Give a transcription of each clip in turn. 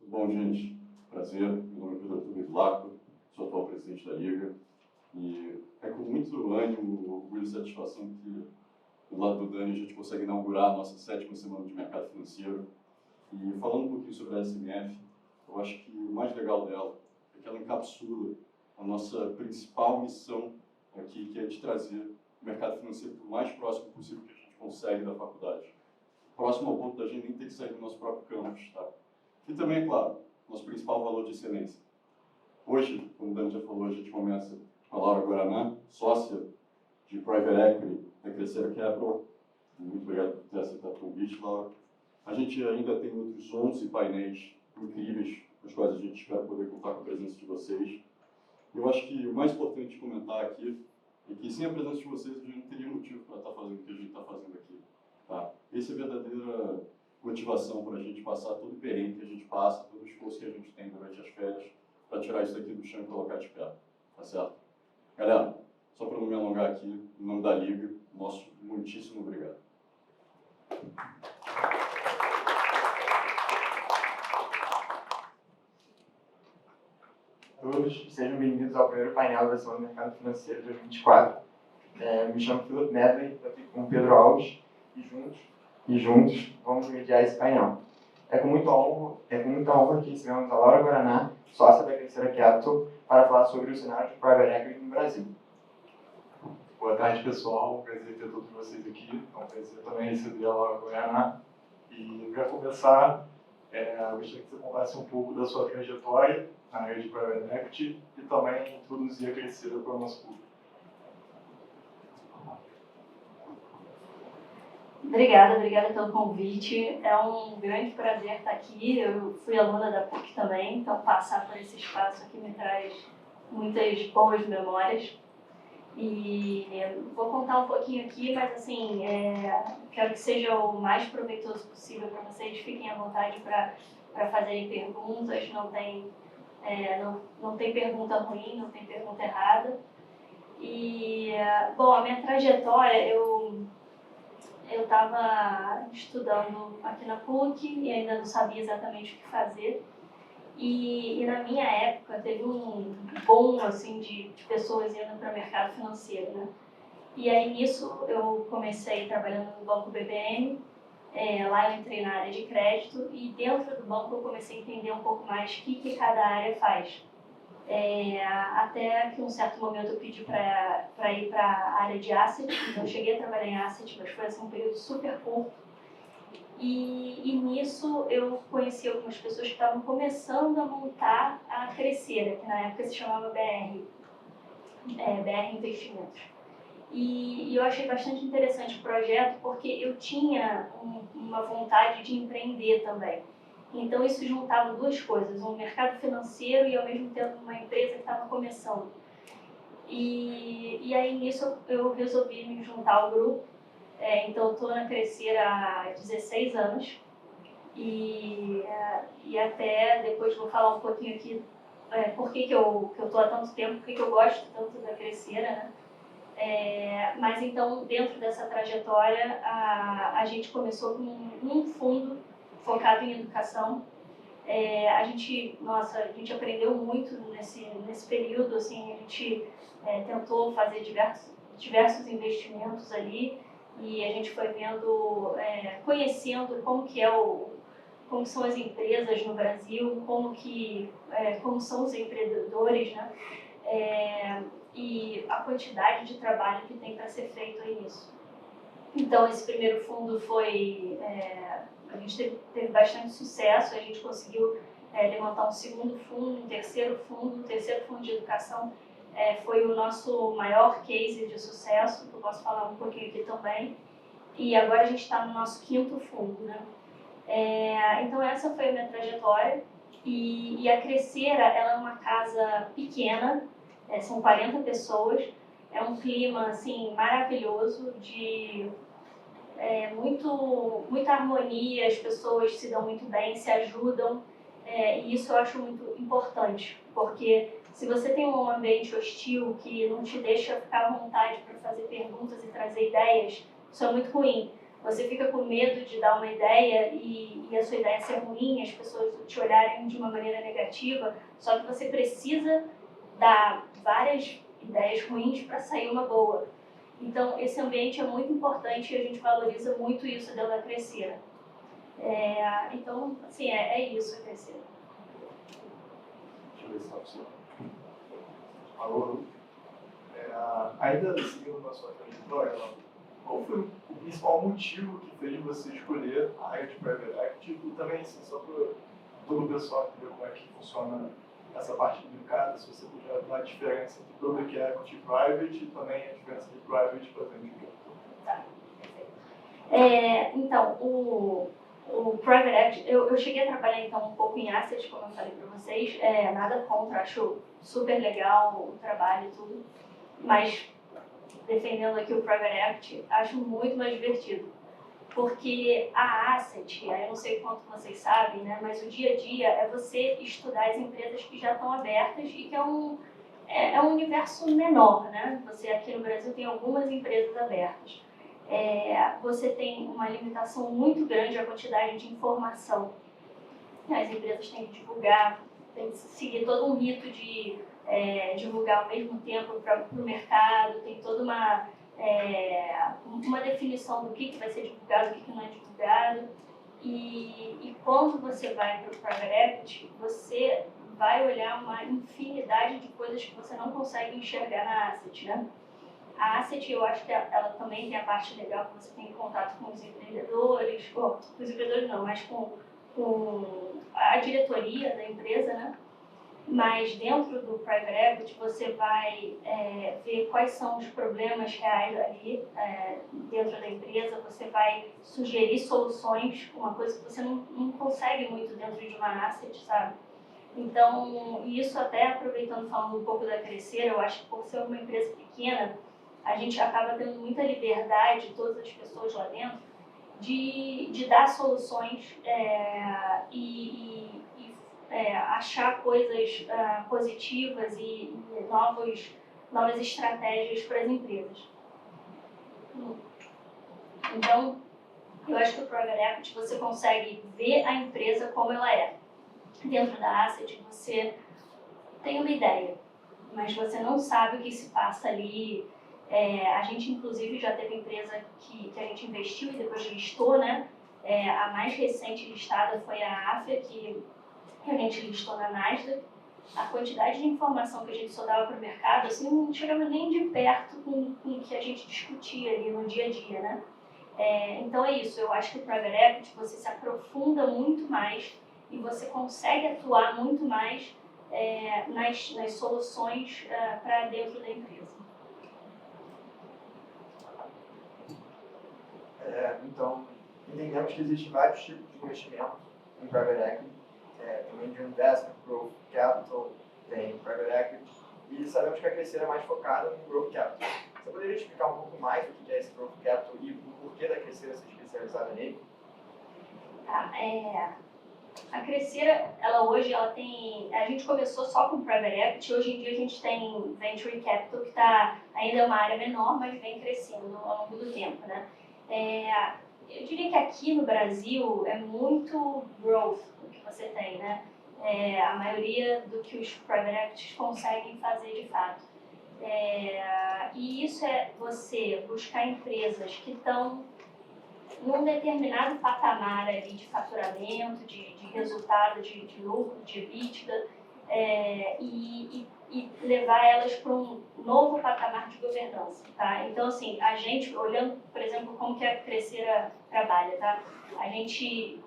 Tudo bom, gente? Prazer. Meu nome é Pedro Arthur Bevilacqua, sou atual presidente da Liga. E é com muito ânimo, orgulho e satisfação que, do lado do Dani, a gente consegue inaugurar a nossa 7ª semana de mercado financeiro. E falando um pouquinho sobre a SMF, eu acho que o mais legal dela é que ela encapsula a nossa principal missão aqui, que é de trazer o mercado financeiro o mais próximo possível que a gente consegue da faculdade. Próximo ao ponto da gente nem ter que sair do nosso próprio campus, tá? E também, é claro, nosso principal valor de excelência. Hoje, como o Dani já falou, a gente começa com a Laura Guaraná, sócia de Private Equity da Crescera Capital. Muito obrigado por ter aceitado o convite, Laura. A gente ainda tem outros 11 painéis incríveis, com os quais a gente espera poder contar com a presença de vocês. Eu acho que o mais importante de comentar aqui é que sem a presença de vocês a gente não teria motivo para estar fazendo o que a gente está fazendo aqui. Tá? Essa é a verdadeira motivação para a gente passar todo o perrengue que a gente passa, todo o esforço que a gente tem durante as férias para tirar isso daqui do chão e colocar de pé. Tá certo? Galera, só para não me alongar aqui, em nome da Liga, nosso muitíssimo obrigado. Todos, sejam bem-vindos ao primeiro painel da Semana do Mercado Financeiro 2024. Me chamo Philip Medley, estou aqui com o Pedro Alves e juntos vamos mediar esse painel. É com muita honra que recebemos a Laura Guaraná, sócia da Crescera Capital, para falar sobre o cenário de Private Equity no Brasil. Boa tarde, pessoal. Um prazer ter todos vocês aqui. É um prazer também receber a Laura Guaraná. E, para começar, eu gostaria que você contasse um pouco da sua trajetória na área de Private Equity e também introduzir a Crescera para o nosso público. Obrigada pelo convite. É um grande prazer estar aqui. Eu fui aluna da PUC também, então passar por esse espaço aqui me traz muitas boas memórias. E vou contar um pouquinho aqui, mas assim, quero que seja o mais proveitoso possível para vocês. Fiquem à vontade para fazerem perguntas, não tem pergunta ruim, não tem pergunta errada. E, bom, a minha trajetória, eu estava estudando aqui na PUC e ainda não sabia exatamente o que fazer. E na minha época teve um boom assim, de pessoas indo para o mercado financeiro, né? E aí nisso eu comecei trabalhando no Banco BBM, lá eu entrei na área de crédito e dentro do banco eu comecei a entender um pouco mais o que cada área faz. Até que um certo momento eu pedi para ir para a área de asset, então eu cheguei a trabalhar em asset, mas foi assim, um período super curto. E nisso eu conheci algumas pessoas que estavam começando a montar a Crescera, que na época se chamava BR Investimentos. E eu achei bastante interessante o projeto porque eu tinha uma vontade de empreender também. Então isso juntava duas coisas, um mercado financeiro e ao mesmo tempo uma empresa que estava começando. E aí nisso eu resolvi me juntar ao grupo. Então eu estou na Crescera há 16 anos e até depois vou falar um pouquinho aqui por que eu estou há tanto tempo, por que eu gosto tanto da Crescera, né? Mas então dentro dessa trajetória a gente começou com um fundo focado em educação. A gente aprendeu muito nesse período, assim, a gente tentou fazer diversos investimentos ali e a gente foi vendo, conhecendo como são as empresas no Brasil, como são os empreendedores, né? E a quantidade de trabalho que tem para ser feito aí nisso. Então esse primeiro fundo a gente teve bastante sucesso, a gente conseguiu levantar um segundo fundo, um terceiro fundo de educação. Foi o nosso maior case de sucesso, que eu posso falar um pouquinho aqui também. E agora a gente está no nosso 5º fundo, né? Então essa foi a minha trajetória. E a Crescera, ela é uma casa pequena, são 40 pessoas. É um clima assim, maravilhoso, de muita harmonia, as pessoas se dão muito bem, se ajudam. E isso eu acho muito importante, porque se você tem um ambiente hostil que não te deixa ficar à vontade para fazer perguntas e trazer ideias, isso é muito ruim, Você fica com medo de dar uma ideia e a sua ideia ser ruim, as pessoas te olharem de uma maneira negativa, só que você precisa dar várias ideias ruins para sair uma boa. Então, esse ambiente é muito importante e a gente valoriza muito isso dentro da Crescera. Então, assim, é isso, a Crescera. Deixa eu ver se está funcionando. Alô? Ainda seguindo na sua trajetória, qual foi o principal motivo que fez você escolher a área de Private Equity? E também, assim, só para todo o pessoal entender como é que funciona essa parte do mercado, se você puder dar a diferença entre Public Equity e Private e também a diferença de Private para Venture Capital. Tá. Então, o Private Equity, eu cheguei a trabalhar então um pouco em assets, como eu falei para vocês, nada contra, acho super legal o trabalho e tudo, mas defendendo aqui o Private Equity, acho muito mais divertido. Porque a asset, eu não sei quanto vocês sabem, né, mas o dia a dia é você estudar as empresas que já estão abertas e que é um universo menor, né? Você aqui no Brasil tem algumas empresas abertas. Você tem uma limitação muito grande à quantidade de informação. As empresas têm que divulgar, têm que seguir todo um rito de divulgar ao mesmo tempo para o mercado, tem toda uma definição do que vai ser divulgado, o que não é divulgado. E quando você vai para o Private Equity, você vai olhar uma infinidade de coisas que você não consegue enxergar na asset, né? A asset, eu acho que ela também tem a parte legal que você tem contato com os empreendedores, com os empreendedores não, mas com a diretoria da empresa, né? Mas dentro do Private Equity você vai ver quais são os problemas reais ali dentro da empresa, você vai sugerir soluções, uma coisa que você não consegue muito dentro de uma asset, sabe? Então, isso até aproveitando, falando um pouco da Crescera, eu acho que por ser uma empresa pequena, a gente acaba tendo muita liberdade, todas as pessoas lá dentro, de dar soluções achar coisas positivas e novas estratégias para as empresas. Então, eu acho que o Private Equity você consegue ver a empresa como ela é. Dentro da asset você tem uma ideia, mas você não sabe o que se passa ali. A gente, inclusive, já teve empresa que a gente investiu e depois listou, né? A mais recente listada foi a AFIA, que a gente listou na Nasdaq. A quantidade de informação que a gente soltava para o mercado, assim, não chegava nem de perto com o que a gente discutia ali no dia a dia, né? Então é isso, eu acho que o Private Equity você se aprofunda muito mais e você consegue atuar muito mais nas soluções para dentro da empresa. Então, entendemos que existem vários tipos de investimento em Private Equity. Também de Investment, Growth Capital, tem Private Equity, e sabemos que a Crescera é mais focada no Growth Capital. Você poderia explicar um pouco mais o que é esse Growth Capital e o porquê da Crescera ser especializada nele? A Crescera, hoje ela tem... A gente começou só com Private Equity, hoje em dia a gente tem Venture Capital, que ainda é uma área menor, mas vem crescendo ao longo do tempo, né? Eu diria que aqui no Brasil é muito growth o que você tem, né? A maioria do que os private equities conseguem fazer de fato. E isso é você buscar empresas que estão num determinado patamar ali de faturamento, de resultado, de lucro, de EBITDA, e levar elas para um novo patamar de governança, tá? Então, assim, a gente, olhando, por exemplo, como que a Crescera trabalha, tá? A gente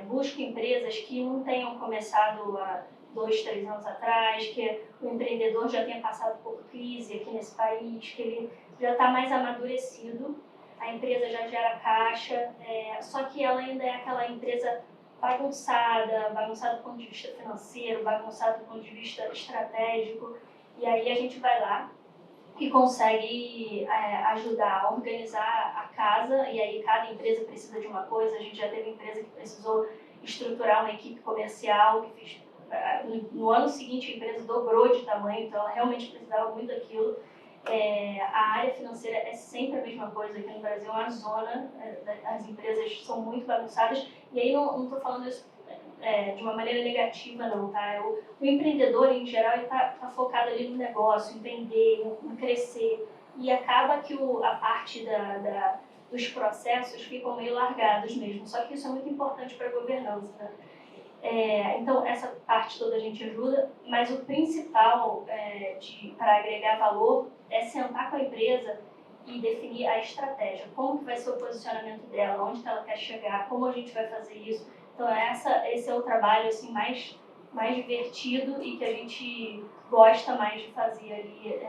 busca empresas que não tenham começado há 2, 3 anos atrás, que o empreendedor já tenha passado por crise aqui nesse país, que ele já está mais amadurecido, a empresa já gera caixa, só que ela ainda é aquela empresa bagunçada do ponto de vista financeiro, bagunçada do ponto de vista estratégico, e aí a gente vai lá e consegue ajudar a organizar a casa, e aí cada empresa precisa de uma coisa. A gente já teve empresa que precisou estruturar uma equipe comercial, que no ano seguinte a empresa dobrou de tamanho, então ela realmente precisava muito daquilo. A área financeira é sempre a mesma coisa aqui no Brasil, é uma zona, as empresas são muito bagunçadas, e aí não estou falando isso de uma maneira negativa não, tá? O empreendedor, em geral, ele tá focado ali no negócio, em vender, em crescer, e acaba que a parte dos processos ficam meio largados mesmo, só que isso é muito importante para a governança, né? Então, essa parte toda a gente ajuda, mas o principal para agregar valor é sentar com a empresa e definir a estratégia, como que vai ser o posicionamento dela, onde que ela quer chegar, como a gente vai fazer isso. Então, esse é o trabalho assim, mais divertido e que a gente gosta mais de fazer ali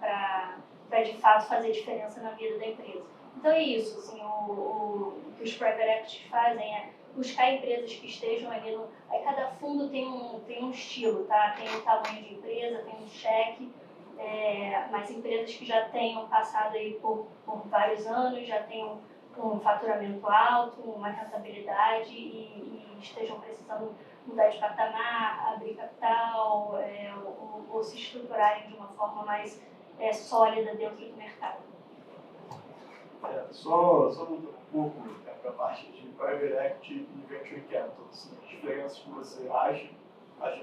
para de fato fazer diferença na vida da empresa. Então é isso, assim, o que os private equity fazem é buscar empresas que estejam ali Aí cada fundo tem um estilo, tá? Tem um tamanho de empresa, tem um cheque, mas empresas que já tenham passado aí por vários anos, já tenham um faturamento alto, uma rentabilidade e estejam precisando mudar de patamar, abrir capital, ou se estruturarem de uma forma mais sólida dentro do mercado. Só voltando um pouco para a parte de private equity e venture capital, assim, as diferenças que você acha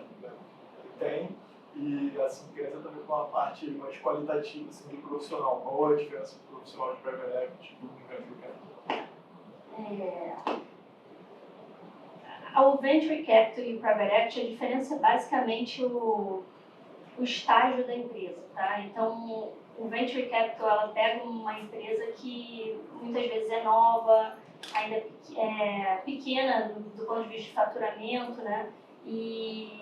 que tem, e assim, queria também com uma parte mais qualitativa assim, do profissional. Qual é a diferença do profissional de private equity e do venture capital? O venture capital e o private equity, a diferença é basicamente o estágio da empresa, tá? Então, o venture capital, ela pega uma empresa que muitas vezes é nova, ainda é pequena do ponto de vista de faturamento, né? E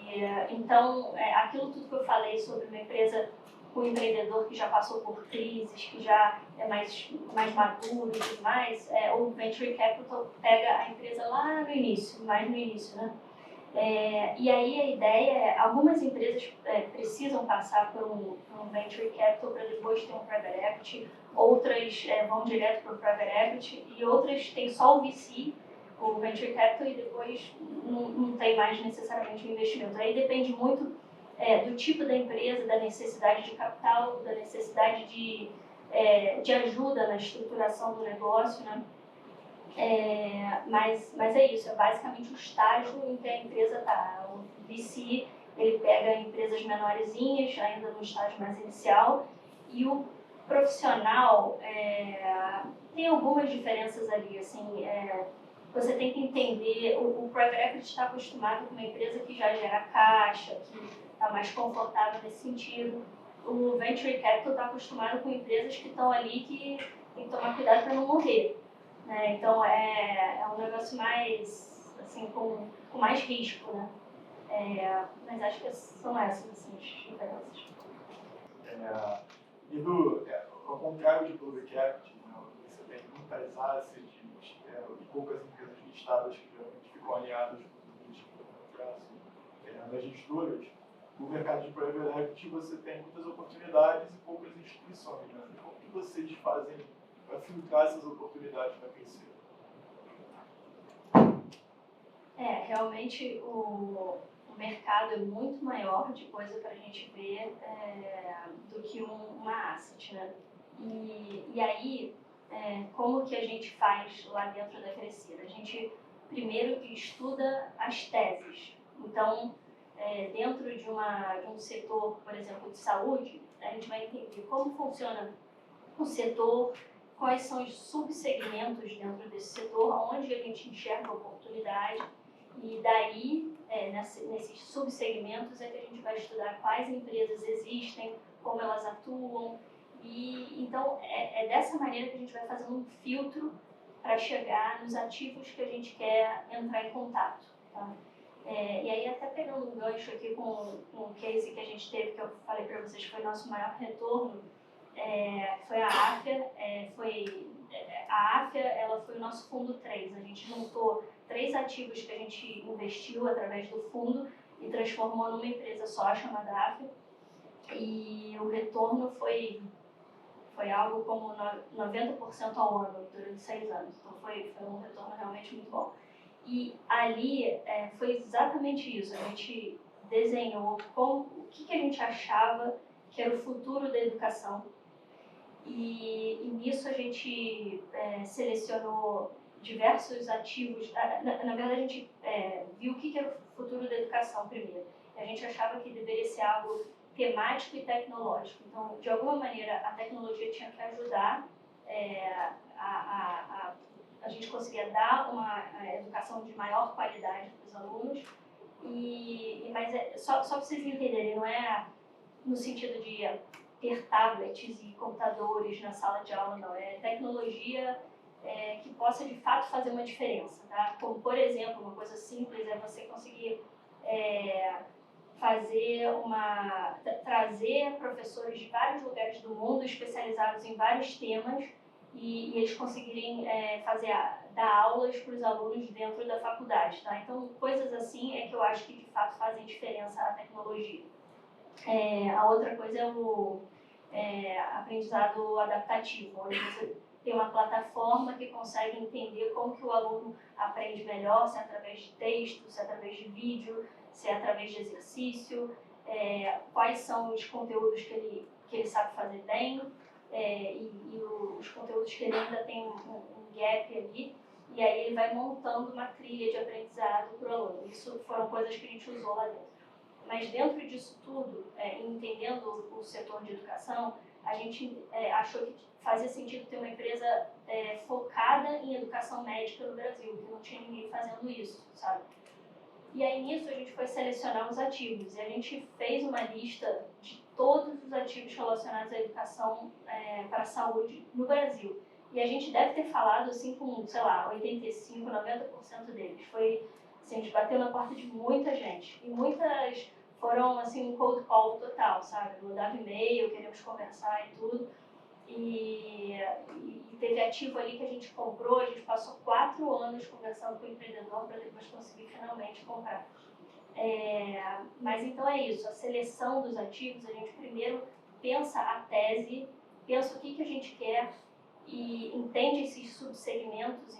então, aquilo tudo que eu falei sobre uma empresa, um empreendedor que já passou por crises, que já é mais maduro e tudo mais, o venture capital pega a empresa lá no início, mais no início, né? E aí a ideia é, algumas empresas precisam passar por um venture capital para depois ter um private equity, outras vão direto para o private equity e outras têm só o VC, o venture capital, e depois não tem mais necessariamente o investimento. Aí depende muito do tipo da empresa, da necessidade de capital, da necessidade de ajuda na estruturação do negócio, né? Mas é isso, é basicamente o estágio em que a empresa está. O VC, ele pega empresas menorzinhas, ainda no estágio mais inicial, e o profissional tem algumas diferenças ali, assim, você tem que entender, o private equity está acostumado com uma empresa que já gera caixa, que está mais confortável nesse sentido. O venture capital está acostumado com empresas que estão ali que tem que tomar cuidado para não morrer. Então é um negócio mais, assim, com mais risco, né? Mas acho que são essas assim, as diferenças. Ao contrário de public equity, né, você tem muitas assets e poucas empresas listadas que geralmente ficam alinhadas com os riscos do prazo das gestoras, no mercado de private equity você tem muitas oportunidades e poucas instituições. Né? Como que vocês fazem para filtrar essas oportunidades para crescer? Realmente o mercado é muito maior de coisa para a gente ver do que uma asset, né? E aí, como que a gente faz lá dentro da Crescida? A gente primeiro estuda as teses. Então, dentro de um setor, por exemplo, de saúde, a gente vai entender como funciona o setor, quais são os subsegmentos dentro desse setor, onde a gente enxerga a oportunidade, e daí, nesses subsegmentos, é que a gente vai estudar quais empresas existem, como elas atuam, e então é dessa maneira que a gente vai fazendo um filtro para chegar nos ativos que a gente quer entrar em contato. Tá? E aí, até pegando um gancho aqui com um case que a gente teve, que eu falei para vocês que foi o nosso maior retorno, foi a Áfia. A Áfia, ela foi o nosso fundo 3. A gente juntou 3 ativos que a gente investiu através do fundo e transformou numa empresa só, chamada Áfia. E o retorno foi algo como 90% ao ano, durante 6 anos. Então foi um retorno realmente muito bom. E ali foi exatamente isso. A gente desenhou o que a gente achava que era o futuro da educação E nisso a gente selecionou diversos ativos. Na verdade, a gente viu o que era o futuro da educação primeiro. A gente achava que deveria ser algo temático e tecnológico. Então, de alguma maneira, a tecnologia tinha que ajudar a gente conseguir dar uma educação de maior qualidade para os alunos. Mas só para vocês entenderem, não é no sentido de ter tablets e computadores na sala de aula, não. É tecnologia que possa, de fato, fazer uma diferença. Tá? Como, por exemplo, uma coisa simples é você conseguir trazer professores de vários lugares do mundo especializados em vários temas e eles conseguirem dar aulas para os alunos dentro da faculdade. Tá? Então, coisas assim é que eu acho que, de fato, fazem diferença a tecnologia. A outra coisa é o aprendizado adaptativo, onde você tem uma plataforma que consegue entender como que o aluno aprende melhor, se é através de texto, se é através de vídeo, se é através de exercício, quais são os conteúdos que ele sabe fazer bem, e os conteúdos que ele ainda tem um gap ali, e aí ele vai montando uma trilha de aprendizado para o aluno. Isso foram coisas que a gente usou lá dentro. Mas dentro disso tudo, entendendo o setor de educação, a gente achou que fazia sentido ter uma empresa focada em educação médica no Brasil, que não tinha ninguém fazendo isso, sabe? E aí nisso a gente foi selecionar os ativos, e a gente fez uma lista de todos os ativos relacionados à educação para a saúde no Brasil. E a gente deve ter falado assim com, sei lá, 85%, 90% deles. Foi, assim, a gente bateu na porta de muita gente, e muitas foram assim um cold call total, sabe? Mandava e-mail, queremos conversar e tudo. E teve ativo ali que a gente comprou, a gente passou 4 anos conversando com o empreendedor para depois conseguir finalmente comprar. Mas então é isso, a seleção dos ativos, a gente primeiro pensa a tese, pensa o que a gente quer e entende esses subsegmentos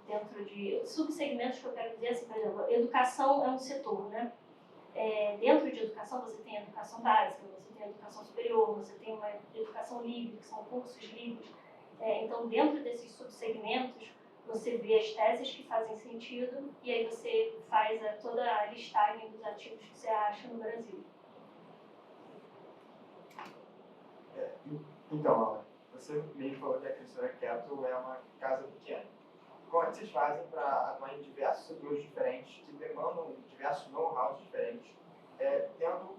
dentro de... Subsegmentos que eu quero dizer assim, por exemplo, educação é um setor, né? Dentro de educação você tem educação básica, você tem educação superior, você tem uma educação livre, que são cursos livres. Então, dentro desses subsegmentos, você vê as teses que fazem sentido e aí você faz toda a listagem dos ativos que você acha no Brasil. Então, Alan, você me falou que a Crescera Capital é uma casa pequena. Como é que vocês fazem para atuar em diversos setores diferentes, que demandam diversos know-hows diferentes, tendo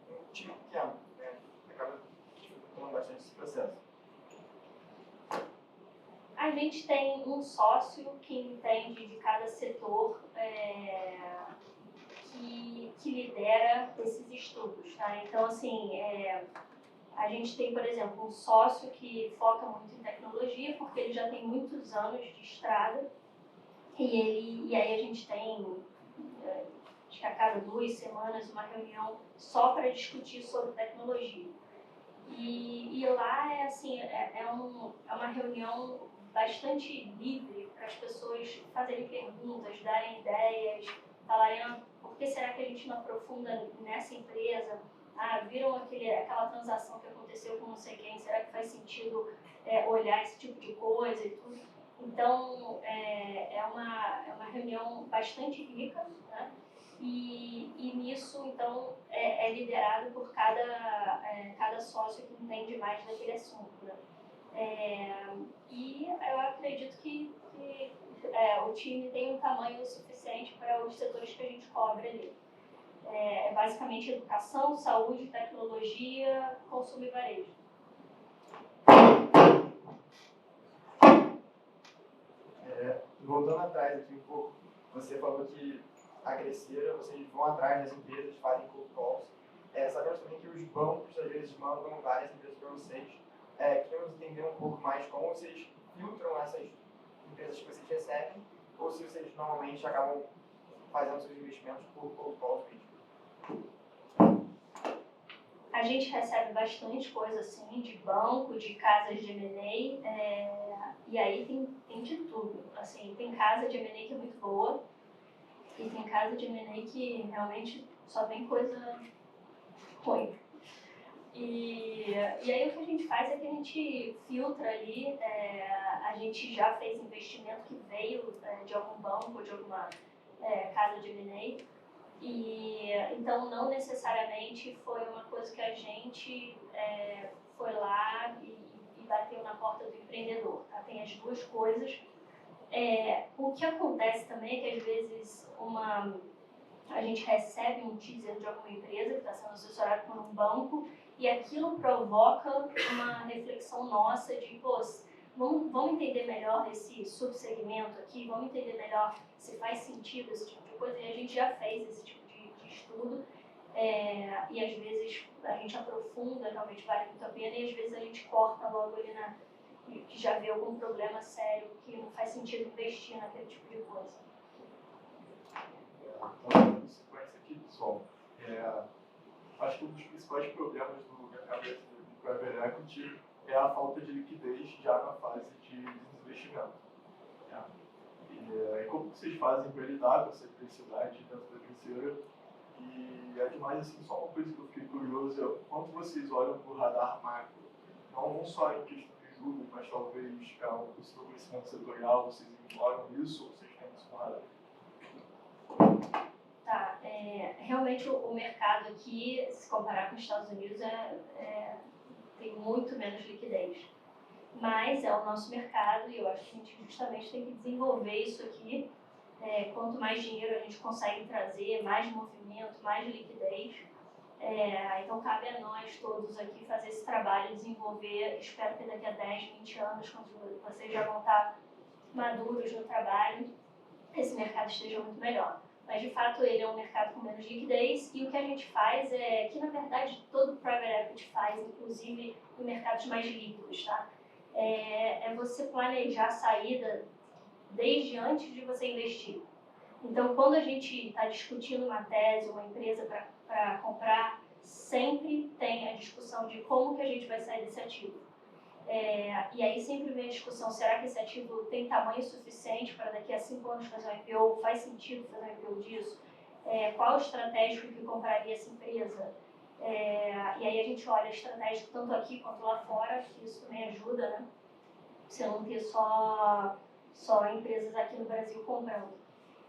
um time pequeno, né? Acaba dificultando bastante esse processo. A gente tem um sócio que entende de cada setor, que lidera esses estudos, tá? Então, assim, a gente tem, por exemplo, um sócio que foca muito em tecnologia, porque ele já tem muitos anos de estrada, e aí a gente tem, acho que a cada 2 semanas, uma reunião só para discutir sobre tecnologia. E lá é uma reunião bastante livre para as pessoas fazerem perguntas, darem ideias, falarem por que será que a gente não aprofunda nessa empresa? Viram aquela transação que aconteceu com não sei quem, será que faz sentido olhar esse tipo de coisa e tudo? Então, é uma reunião bastante rica, né? E nisso, então, é liderado por cada sócio que entende mais daquele assunto, né? E eu acredito que o time tem um tamanho suficiente para os setores que a gente cobre ali. Basicamente educação, saúde, tecnologia, consumo e varejo. Voltando atrás aqui um pouco, você falou que a Crescera, vocês vão atrás das empresas, fazem cold calls. Sabemos também que os bancos, às vezes, mandam várias empresas para vocês. Queremos entender um pouco mais como vocês filtram essas empresas que vocês recebem, ou se vocês normalmente acabam fazendo seus investimentos por cold calls mesmo. A gente recebe bastante coisa assim, de banco, de casas de M&A, e aí tem de tudo. Assim, tem casa de M&A que é muito boa, e tem casa de M&A que realmente só vem coisa ruim. E aí o que a gente faz é que a gente filtra ali, a gente já fez investimento que veio de algum banco ou de alguma casa de M&A, e então não necessariamente foi uma coisa que a gente foi lá e bateu na porta do empreendedor, tá? Tem as duas coisas. O que acontece também é que às vezes a gente recebe um teaser de alguma empresa que está sendo assessorada por um banco e aquilo provoca uma reflexão nossa de, pô, vamos entender melhor esse subsegmento aqui, vamos entender melhor se faz sentido esse tipo de coisa. E a gente já fez esse tipo de estudo e às vezes a gente aprofunda, realmente vale muito a pena, e às vezes a gente corta logo ali que já vê algum problema sério, que não faz sentido investir naquele tipo de coisa. Então, sequência aqui, pessoal. Acho que um dos principais problemas do mercado de private equity é a falta de liquidez já na fase de desinvestimento. E como vocês fazem para lidar com essa intensidade dentro da terceira? E é demais, assim, só uma coisa que eu fiquei curioso é quando vocês olham para o radar macro, não só em questão de juros, mas talvez o possível crescimento setorial, vocês ignoram isso ou vocês têm isso no radar? Tá, realmente o mercado aqui, se comparar com os Estados Unidos, tem muito menos liquidez. Mas é o nosso mercado e eu acho que a gente justamente tem que desenvolver isso aqui. Quanto mais dinheiro a gente consegue trazer, mais movimento, mais liquidez. Então cabe a nós todos aqui fazer esse trabalho, desenvolver. Espero que daqui a 10, 20 anos, quando vocês já vão estar maduros no trabalho, esse mercado esteja muito melhor. Mas, de fato, ele é um mercado com menos liquidez e o que a gente faz que, na verdade, todo private equity faz, inclusive em mercados mais líquidos, tá? É você planejar a saída desde antes de você investir. Então, quando a gente está discutindo uma tese, uma empresa para comprar, sempre tem a discussão de como que a gente vai sair desse ativo. E aí sempre vem a discussão, será que esse ativo tem tamanho suficiente para daqui a 5 anos fazer um IPO? Faz sentido fazer um IPO disso? Qual o estratégico que compraria essa empresa? E aí a gente olha estratégico tanto aqui quanto lá fora, que isso também ajuda, né? Você não ter só empresas aqui no Brasil comprando.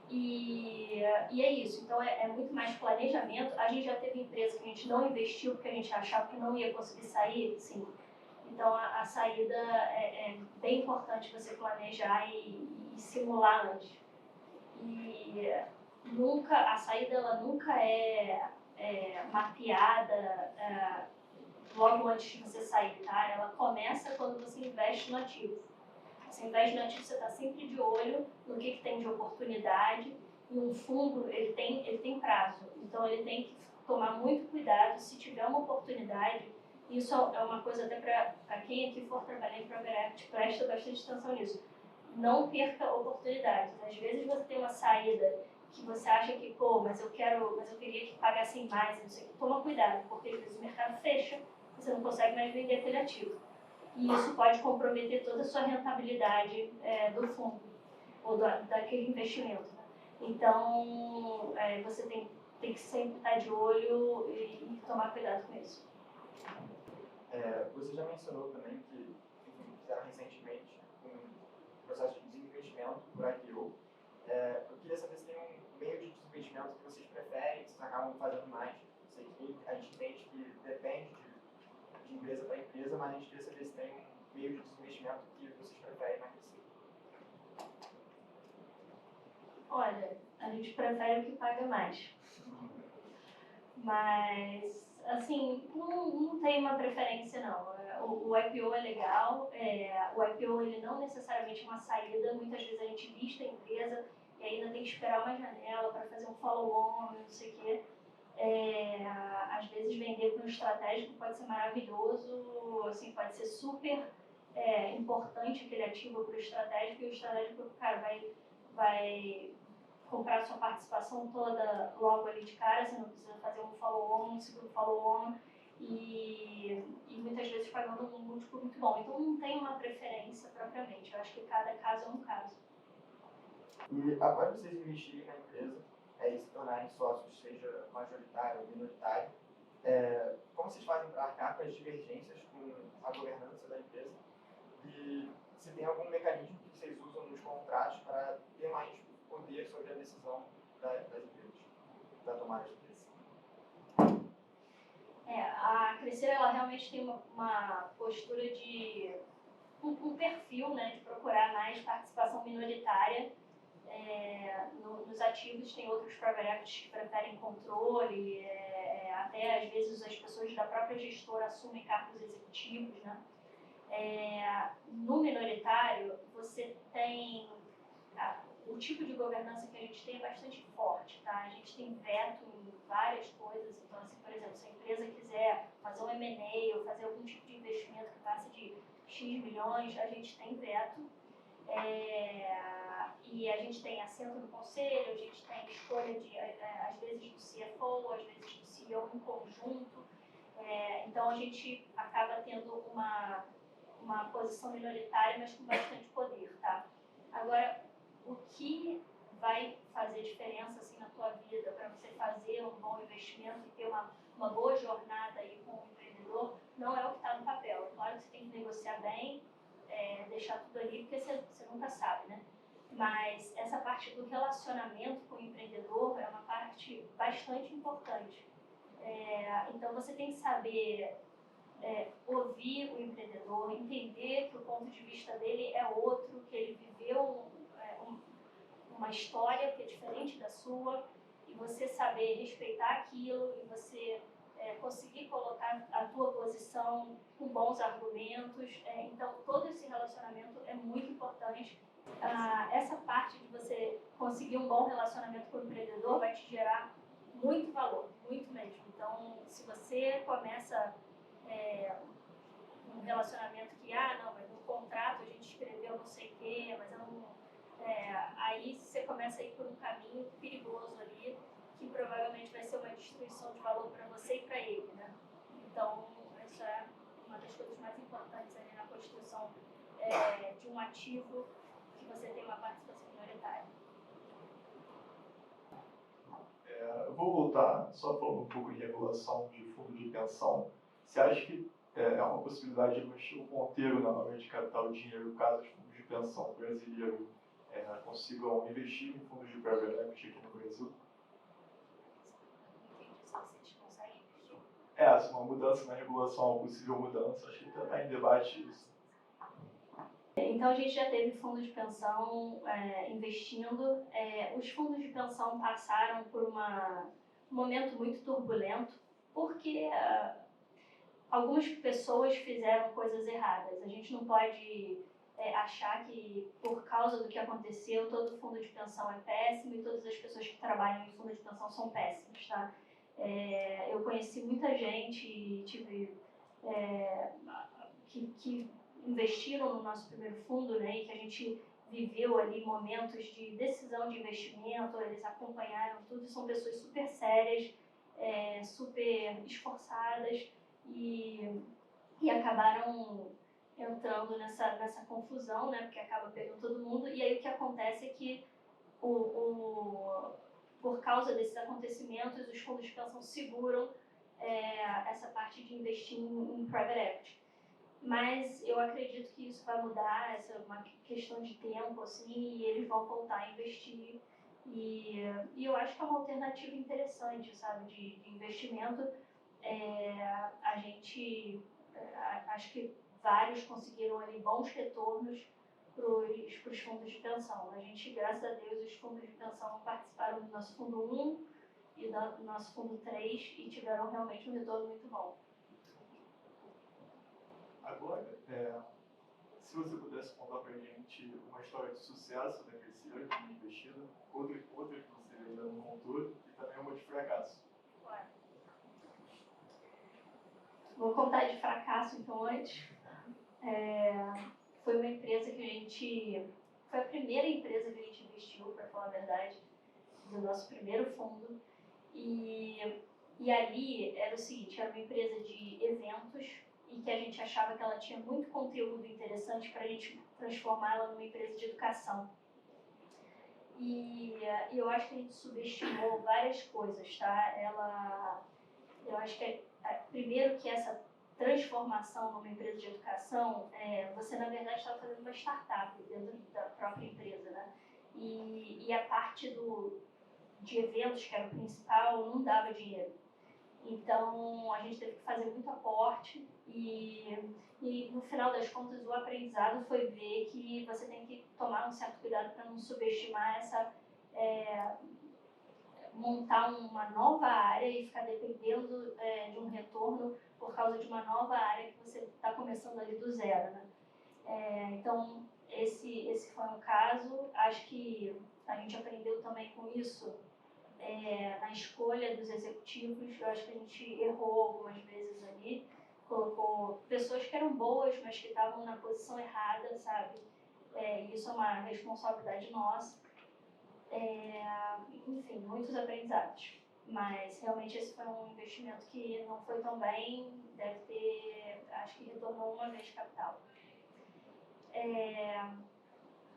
E é isso, então é muito mais planejamento. A gente já teve empresa que a gente não investiu porque a gente achava que não ia conseguir sair, sim. Então, a saída é bem importante você planejar e simular antes. E a saída ela nunca é mapeada logo antes de você sair, tá? Ela começa quando você investe no ativo. Você investe no ativo, você está sempre de olho no que tem de oportunidade. E um fundo, ele tem prazo. Então, ele tem que tomar muito cuidado. Se tiver uma oportunidade, isso é uma coisa até para quem aqui for trabalhar em private equity, presta bastante atenção nisso. Não perca oportunidades. Às vezes você tem uma saída que você acha que, mas eu queria que pagassem mais, não sei o que. Toma cuidado, porque às vezes o mercado fecha, você não consegue mais vender aquele ativo. E isso pode comprometer toda a sua rentabilidade do fundo, ou daquele investimento. Né? Então, você tem que sempre estar de olho e tomar cuidado com isso. Você já mencionou também que fizeram recentemente um processo de desinvestimento por IPO. Eu queria saber se tem um meio de desinvestimento que vocês preferem, que vocês acabam fazendo mais. Sei que a gente entende que depende de empresa para empresa, mas a gente queria saber se tem um meio de desinvestimento que vocês preferem mais assim. Olha, a gente prefere o que paga mais. Mas, assim, não tem uma preferência, não. O IPO é legal, o IPO ele não necessariamente é uma saída, muitas vezes a gente lista a empresa e ainda tem que esperar uma janela para fazer um follow-on, não sei o quê. Às vezes vender para um estratégico pode ser maravilhoso, assim, pode ser super importante aquele ativo para o estratégico, e o estratégico, cara, vai comprar sua participação toda logo ali de cara, você não precisa fazer um follow-on, um segundo follow-on, e muitas vezes pagando um múltiplo muito bom. Então não tem uma preferência propriamente, eu acho que cada caso é um caso. E após vocês investirem na empresa e se tornarem sócios, seja majoritário ou minoritário, como vocês fazem para arcar com as divergências com a governança da empresa e se tem algum mecanismo que vocês usam nos contratos para ter mais poder sobre a decisão das empresas, da tomada de decisão. A Crescer, ela realmente tem uma postura de um perfil, né, de procurar mais participação minoritária nos ativos. Tem outros private equities que preferem controle, até às vezes as pessoas da própria gestora assumem cargos executivos, né? No minoritário, você tem o tipo de governança que a gente tem é bastante forte, tá? A gente tem veto em várias coisas. Então, assim, por exemplo, se a empresa quiser fazer um M&A ou fazer algum tipo de investimento que passe de X milhões, a gente tem veto. E a gente tem assento no conselho, a gente tem escolha às vezes do CFO, às vezes do CEO em conjunto. Então, a gente acaba tendo uma posição minoritária, mas com bastante poder, tá? Agora, o que vai fazer diferença assim, na tua vida para você fazer um bom investimento e ter uma boa jornada aí com o empreendedor, não é o que está no papel. É claro que você tem que negociar bem, deixar tudo ali, porque você nunca sabe, né? Mas essa parte do relacionamento com o empreendedor é uma parte bastante importante. Então, você tem que saber ouvir o empreendedor, entender que o ponto de vista dele é outro, que ele viveu uma história que é diferente da sua, e você saber respeitar aquilo e você conseguir colocar a tua posição com bons argumentos. Então, todo esse relacionamento é muito importante. Essa parte de você conseguir um bom relacionamento com o empreendedor vai te gerar muito valor, muito mesmo. Então, se você começa um relacionamento que, não, mas no contrato a gente escreveu não sei o quê, mas eu não... aí você começa a ir por um caminho perigoso ali, que provavelmente vai ser uma destruição de valor para você e para ele, né? Então, essa é uma das coisas mais importantes ali na construção de um ativo que você tem uma participação minoritária. Eu vou voltar, só falando um pouco de regulação de fundo de pensão. Você acha que é uma possibilidade de investir o ponteiro na hora de captar o dinheiro, caso os fundos de pensão brasileiros consigam investir em fundos de private equity aqui no Brasil? Não entendi se vocês conseguem investir. Se uma mudança na regulação, uma possível mudança, acho que está em debate isso. Então, a gente já teve fundos de pensão investindo. Os fundos de pensão passaram por um momento muito turbulento, porque algumas pessoas fizeram coisas erradas. A gente não pode achar que, por causa do que aconteceu, todo fundo de pensão é péssimo e todas as pessoas que trabalham em fundo de pensão são péssimas, tá? Eu conheci muita gente e tive que investiram no nosso primeiro fundo, né, e que a gente viveu ali momentos de decisão de investimento, eles acompanharam tudo, são pessoas super sérias, super esforçadas e acabaram entrando nessa confusão, né, porque acaba pegando todo mundo, e aí o que acontece é que por causa desses acontecimentos, os fundos de pensão seguram essa parte de investir em private equity. Mas eu acredito que isso vai mudar, essa é uma questão de tempo, assim, e eles vão voltar a investir. E eu acho que é uma alternativa interessante, sabe, de investimento. Acho que vários conseguiram ali bons retornos para os fundos de pensão. A gente, graças a Deus, os fundos de pensão participaram do nosso fundo 1 e do nosso fundo 3 e tiveram realmente um retorno muito bom. Agora, se você pudesse contar para a gente uma história de sucesso da Crescer, de investida, outra que você ainda não contou, e também uma de fracasso. Claro. Vou contar de fracasso, então, antes. Foi uma empresa que a gente... Foi a primeira empresa que a gente investiu, para falar a verdade, do nosso primeiro fundo. E ali era o seguinte, era uma empresa de eventos, e que a gente achava que ela tinha muito conteúdo interessante para a gente transformá-la numa empresa de educação. E eu acho que a gente subestimou várias coisas, tá? Eu acho que primeiro que essa transformação numa empresa de educação, você na verdade estava fazendo uma startup dentro da própria empresa, né? E a parte de eventos, que era o principal, não dava dinheiro. Então, a gente teve que fazer muito aporte e no final das contas, o aprendizado foi ver que você tem que tomar um certo cuidado para não subestimar montar uma nova área e ficar dependendo de um retorno por causa de uma nova área que você está começando ali do zero, né? Então, esse foi um caso. Acho que a gente aprendeu também com isso na escolha dos executivos. Eu acho que a gente errou algumas vezes ali, colocou pessoas que eram boas, mas que estavam na posição errada, sabe? Isso é uma responsabilidade nossa. Enfim, muitos aprendizados. Mas realmente esse foi um investimento que não foi tão bem, deve ter, acho que retornou uma vez capital.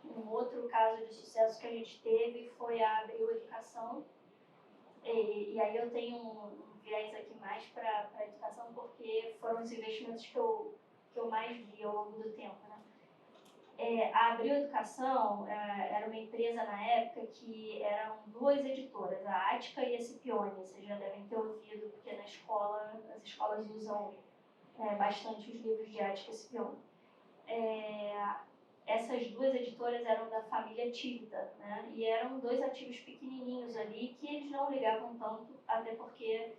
Um outro caso de sucesso que a gente teve foi a Abril Educação. E aí eu tenho um viés aqui mais para a educação, porque foram os investimentos que eu mais vi ao longo do tempo, né? A Abril Educação era uma empresa na época que eram duas editoras, a Ática e a Scipione. Vocês já devem ter ouvido, porque na escola, as escolas usam bastante os livros de Ática e Scipione. Essas duas editoras eram da família Tivita, né? E eram dois ativos pequenininhos ali que eles não ligavam tanto, até porque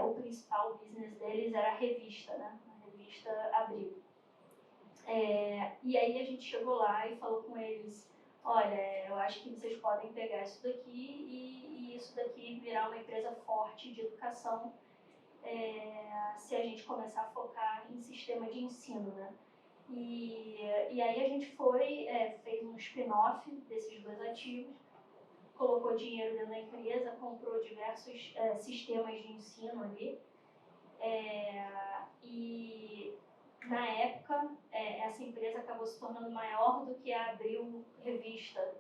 o principal business deles era a revista, né? A revista Abril. E aí a gente chegou lá e falou com eles: olha, eu acho que vocês podem pegar isso daqui e isso daqui virar uma empresa forte de educação se a gente começar a focar em sistema de ensino, né? E aí a gente fez um spin-off desses dois ativos, colocou dinheiro dentro da empresa, comprou diversos sistemas de ensino ali. E na época, essa empresa acabou se tornando maior do que a Abril Revista,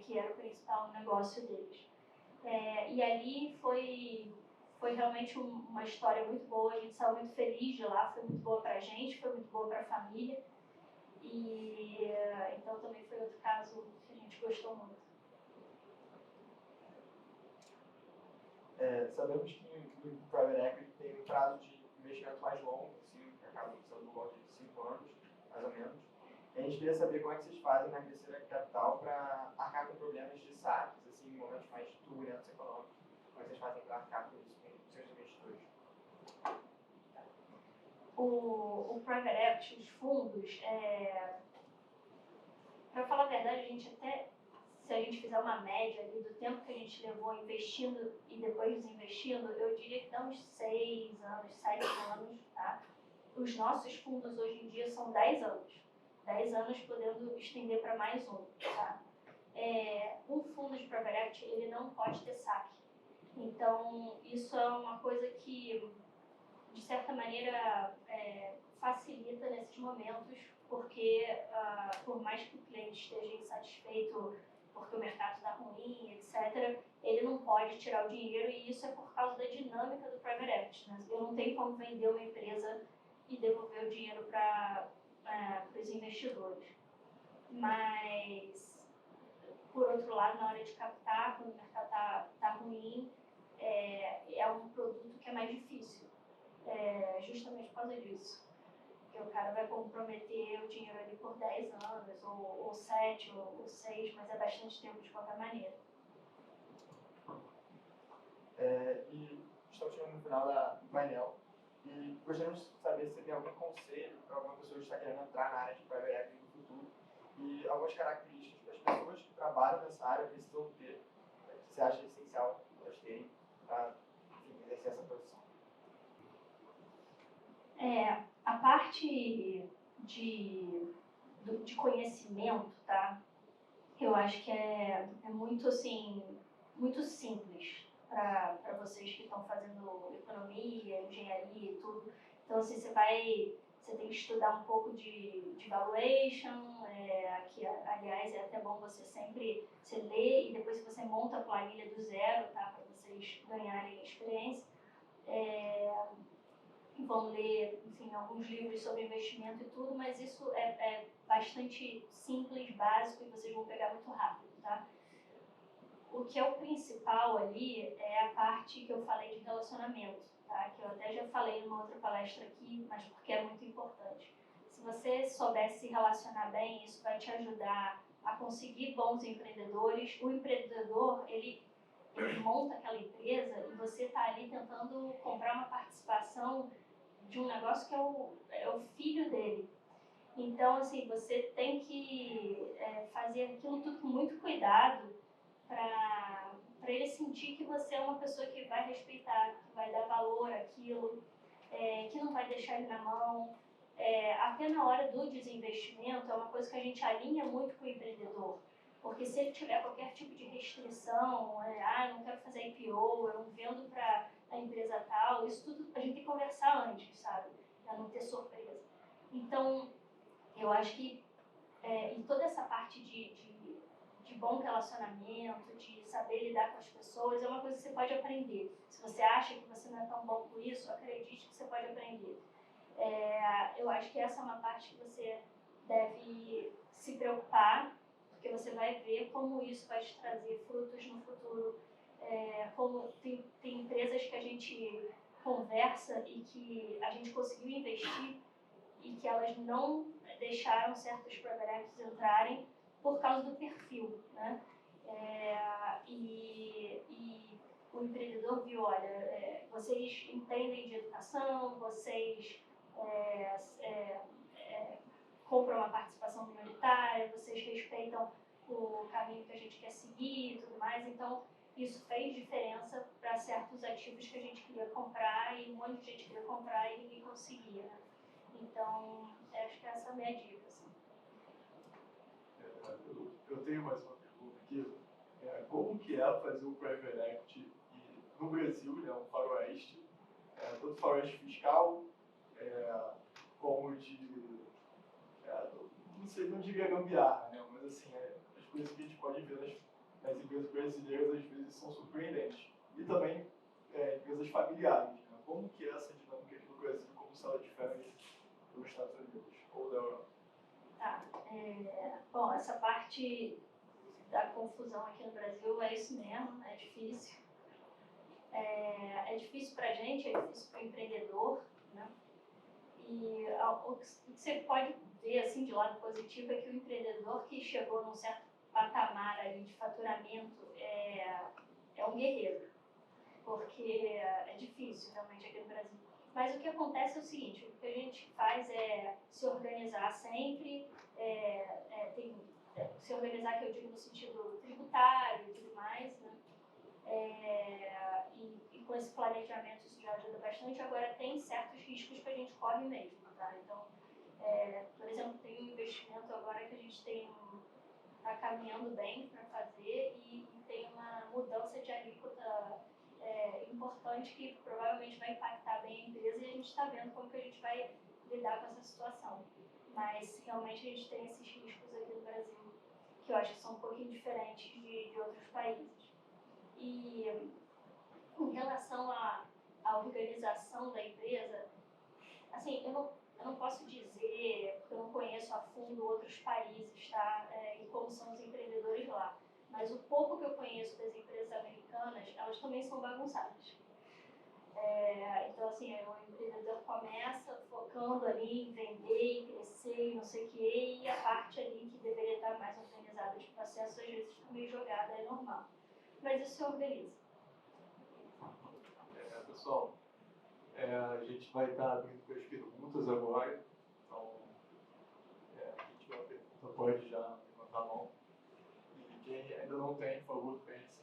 que era o principal negócio deles. E ali foi realmente uma história muito boa, a gente saiu muito feliz de lá, foi muito boa para a gente, foi muito boa para a família. E então também foi outro caso que a gente gostou muito. Sabemos que o Private Equity tem um prazo de investimento mais longo, assim, que acaba sendo por volta de 5 anos, mais ou menos. E a gente queria saber como é que vocês fazem na crescida capital para arcar com problemas de saques, assim, em momentos mais turbulentos econômicos. Como é que vocês fazem para arcar com isso com seus investidores? O Private Equity, os fundos, para falar a verdade, a gente até, se a gente fizer uma média ali do tempo que a gente levou investindo e depois desinvestindo, eu diria que dá uns 6 anos, 7 anos, tá? Os nossos fundos hoje em dia são 10 anos. 10 anos podendo estender para mais um, tá? Um fundo de Private Equity, ele não pode ter saque. Então, isso é uma coisa que, de certa maneira, facilita nesses momentos, porque por mais que o cliente esteja insatisfeito porque o mercado está ruim, etc., ele não pode tirar o dinheiro, e isso é por causa da dinâmica do Private Equity, né? Eu não tenho como vender uma empresa e devolver o dinheiro para os investidores. Mas, por outro lado, na hora de captar, quando o mercado está ruim, é um produto que é mais difícil. Justamente por causa disso. Porque o cara vai comprometer o dinheiro ali por 10 anos, ou 7, ou 6, mas é bastante tempo de qualquer maneira. E estamos chegando no final do painel. E gostaríamos de saber se você tem algum conselho para alguma pessoa que está querendo entrar na área de Private Equity no futuro e algumas características que as pessoas que trabalham nessa área precisam ter, que você acha essencial elas terem para exercer essa profissão. A parte de conhecimento, tá? Eu acho que é muito, assim, muito simples para vocês que estão fazendo economia, engenharia e tudo. Então, assim, você tem que estudar um pouco de valuation, que, aliás, é até bom você ler e depois você monta a planilha do zero, tá? Para vocês ganharem experiência. vão ler, enfim, alguns livros sobre investimento e tudo, mas isso é bastante simples, básico e vocês vão pegar muito rápido, tá? O que é o principal ali é a parte que eu falei de relacionamento, tá? Que eu até já falei numa outra palestra aqui, mas porque é muito importante. Se você souber se relacionar bem, isso vai te ajudar a conseguir bons empreendedores. O empreendedor, ele monta aquela empresa e você está ali tentando comprar uma participação de um negócio que é o filho dele. Então, assim, você tem que fazer aquilo tudo com muito cuidado para ele sentir que você é uma pessoa que vai respeitar, que vai dar valor àquilo, que não vai deixar ele na mão. Até na hora do desinvestimento, é uma coisa que a gente alinha muito com o empreendedor. Porque se ele tiver qualquer tipo de restrição, eu não quero fazer IPO, eu não vendo para a empresa tal, isso tudo a gente tem que conversar antes, sabe? Para não ter surpresa. Então, eu acho que e toda essa parte de bom relacionamento, de saber lidar com as pessoas, é uma coisa que você pode aprender. Se você acha que você não é tão bom com isso, acredite que você pode aprender. Eu acho que essa é uma parte que você deve se preocupar, porque você vai ver como isso vai te trazer frutos no futuro. Como tem empresas que a gente conversa e que a gente conseguiu investir e que elas não deixaram certos private entrarem por causa do perfil, né? E o empreendedor viu, olha, vocês entendem de educação, vocês compram uma participação minoritária, vocês respeitam o caminho que a gente quer seguir e tudo mais, então isso fez diferença para certos ativos que a gente queria comprar e um monte de gente queria comprar e ninguém conseguia, né? Então, acho que essa é a minha dica. Assim. Eu tenho mais uma pergunta aqui. Como que é fazer o Private Equity no Brasil, né, um faroeste, tanto faroeste fiscal, como de, não sei, não diria gambiarra, né, mas assim, as coisas que a gente pode ver nas empresas brasileiras às vezes são surpreendentes. E também empresas familiares, né? Como que é essa dinâmica aqui no Brasil, como se ela difere dos Estados Unidos ou da Europa? Tá. Bom, essa parte da confusão aqui no Brasil é isso mesmo, é difícil. É difícil para a gente, é difícil para o empreendedor, né? E o que você pode ver assim, de lado positivo é que o empreendedor que chegou num certo patamar ali de faturamento é um guerreiro, porque é difícil realmente aqui no Brasil. Mas o que acontece é o seguinte, o que a gente faz é se organizar sempre, se organizar, que eu digo no sentido tributário e tudo mais, né? E com esse planejamento isso já ajuda bastante. Agora tem certos riscos que a gente corre mesmo, tá? Então, por exemplo, tem um investimento agora que a gente está caminhando bem para fazer e tem uma mudança de alíquota importante que provavelmente vai impactar bem a empresa e a gente está vendo como que a gente vai lidar com essa situação. Mas realmente a gente tem esses riscos aqui no Brasil que eu acho que são um pouquinho diferentes de outros países. E em relação à organização da empresa, assim, eu não posso dizer, porque eu não conheço a fundo outros países, tá? E como são os empreendedores lá. Mas o pouco que eu conheço das empresas americanas, elas também são bagunçadas. Então, assim, o empreendedor começa focando ali em vender, em crescer, não sei o quê, e a parte ali que deveria estar mais organizada de processo, às vezes está meio jogada, é normal. Mas isso se organiza. Pessoal, a gente vai estar abrindo para as perguntas agora, então, a gente tiver uma pergunta pode já levantar a mão. E quem ainda não tem, por favor, pense.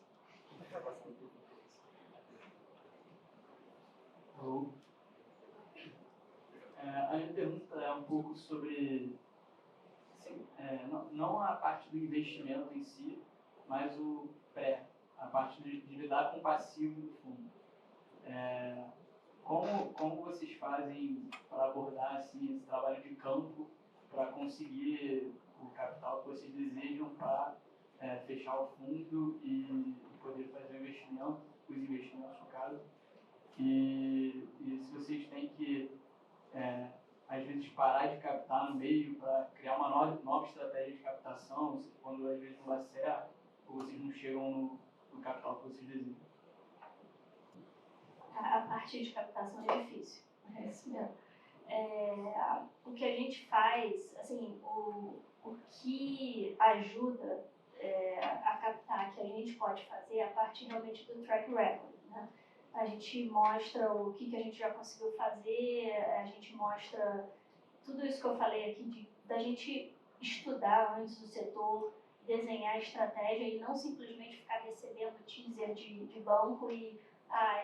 A minha pergunta é um pouco sobre, não a parte do investimento em si, mas a parte de lidar com o passivo do fundo. Como vocês fazem para abordar assim, esse trabalho de campo para conseguir o capital que vocês desejam para fechar o fundo e poder fazer o investimento, os investimentos no caso, e se vocês têm que, às vezes, parar de captar no meio para criar uma nova estratégia de captação, quando às vezes não dá certo, ou vocês não chegam no capital que vocês desejam. A parte de captação é difícil, é isso mesmo. O que a gente faz, assim, o que ajuda a captar que a gente pode fazer é a parte realmente do track record, né? A gente mostra o que a gente já conseguiu fazer, a gente mostra tudo isso que eu falei aqui, da gente estudar antes o setor, desenhar a estratégia e não simplesmente ficar recebendo teaser de banco e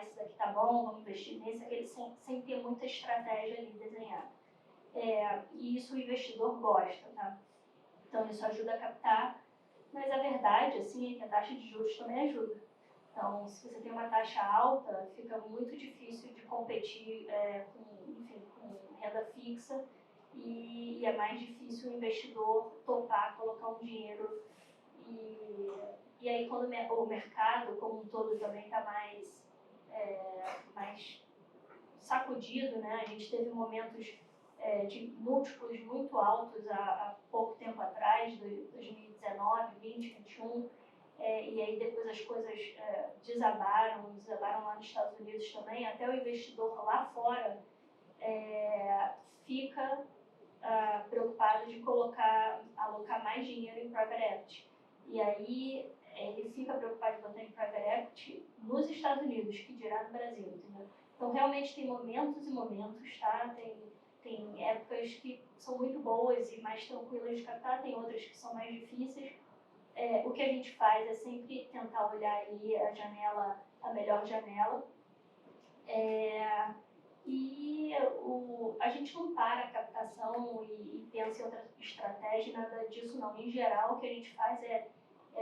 esse daqui tá bom, vamos investir nesse, aquele, sem ter muita estratégia ali desenhada. E isso o investidor gosta, tá? Então isso ajuda a captar, mas a verdade assim, é que a taxa de juros também ajuda. Então, se você tem uma taxa alta, fica muito difícil de competir com renda fixa e é mais difícil o investidor topar, colocar um dinheiro. E aí, quando o mercado como um todo também está mais sacudido, né? A gente teve momentos de múltiplos muito altos há pouco tempo atrás, 2019, 20, 21, e aí depois as coisas desabaram lá nos Estados Unidos também, até o investidor lá fora fica preocupado de alocar mais dinheiro em private equity. E aí ele fica preocupado em botar em private equity nos Estados Unidos, que dirá no Brasil, entendeu? Então realmente tem momentos e momentos, tá? Tem épocas que são muito boas e mais tranquilas de captar, tem outras que são mais difíceis. O que a gente faz é sempre tentar olhar ali a melhor janela. A gente não para a captação e pensa em outra estratégia, nada disso não. Em geral, o que a gente faz é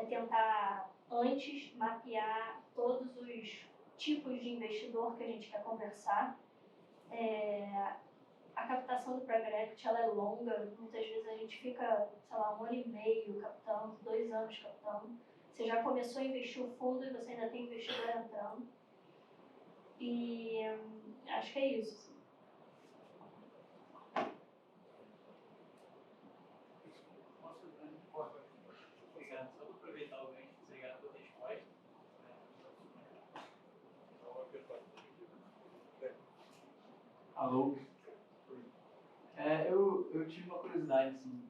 tentar, antes, mapear todos os tipos de investidor que a gente quer conversar. A captação do private equity ela é longa, muitas vezes a gente fica, sei lá, 1 ano e meio captando, 2 anos captando. Você já começou a investir o fundo e você ainda tem investidor entrando. E acho que é isso. Assim. Obrigado. Só para aproveitar o gancho, obrigado pela resposta. Alô? Eu tive uma curiosidade, assim,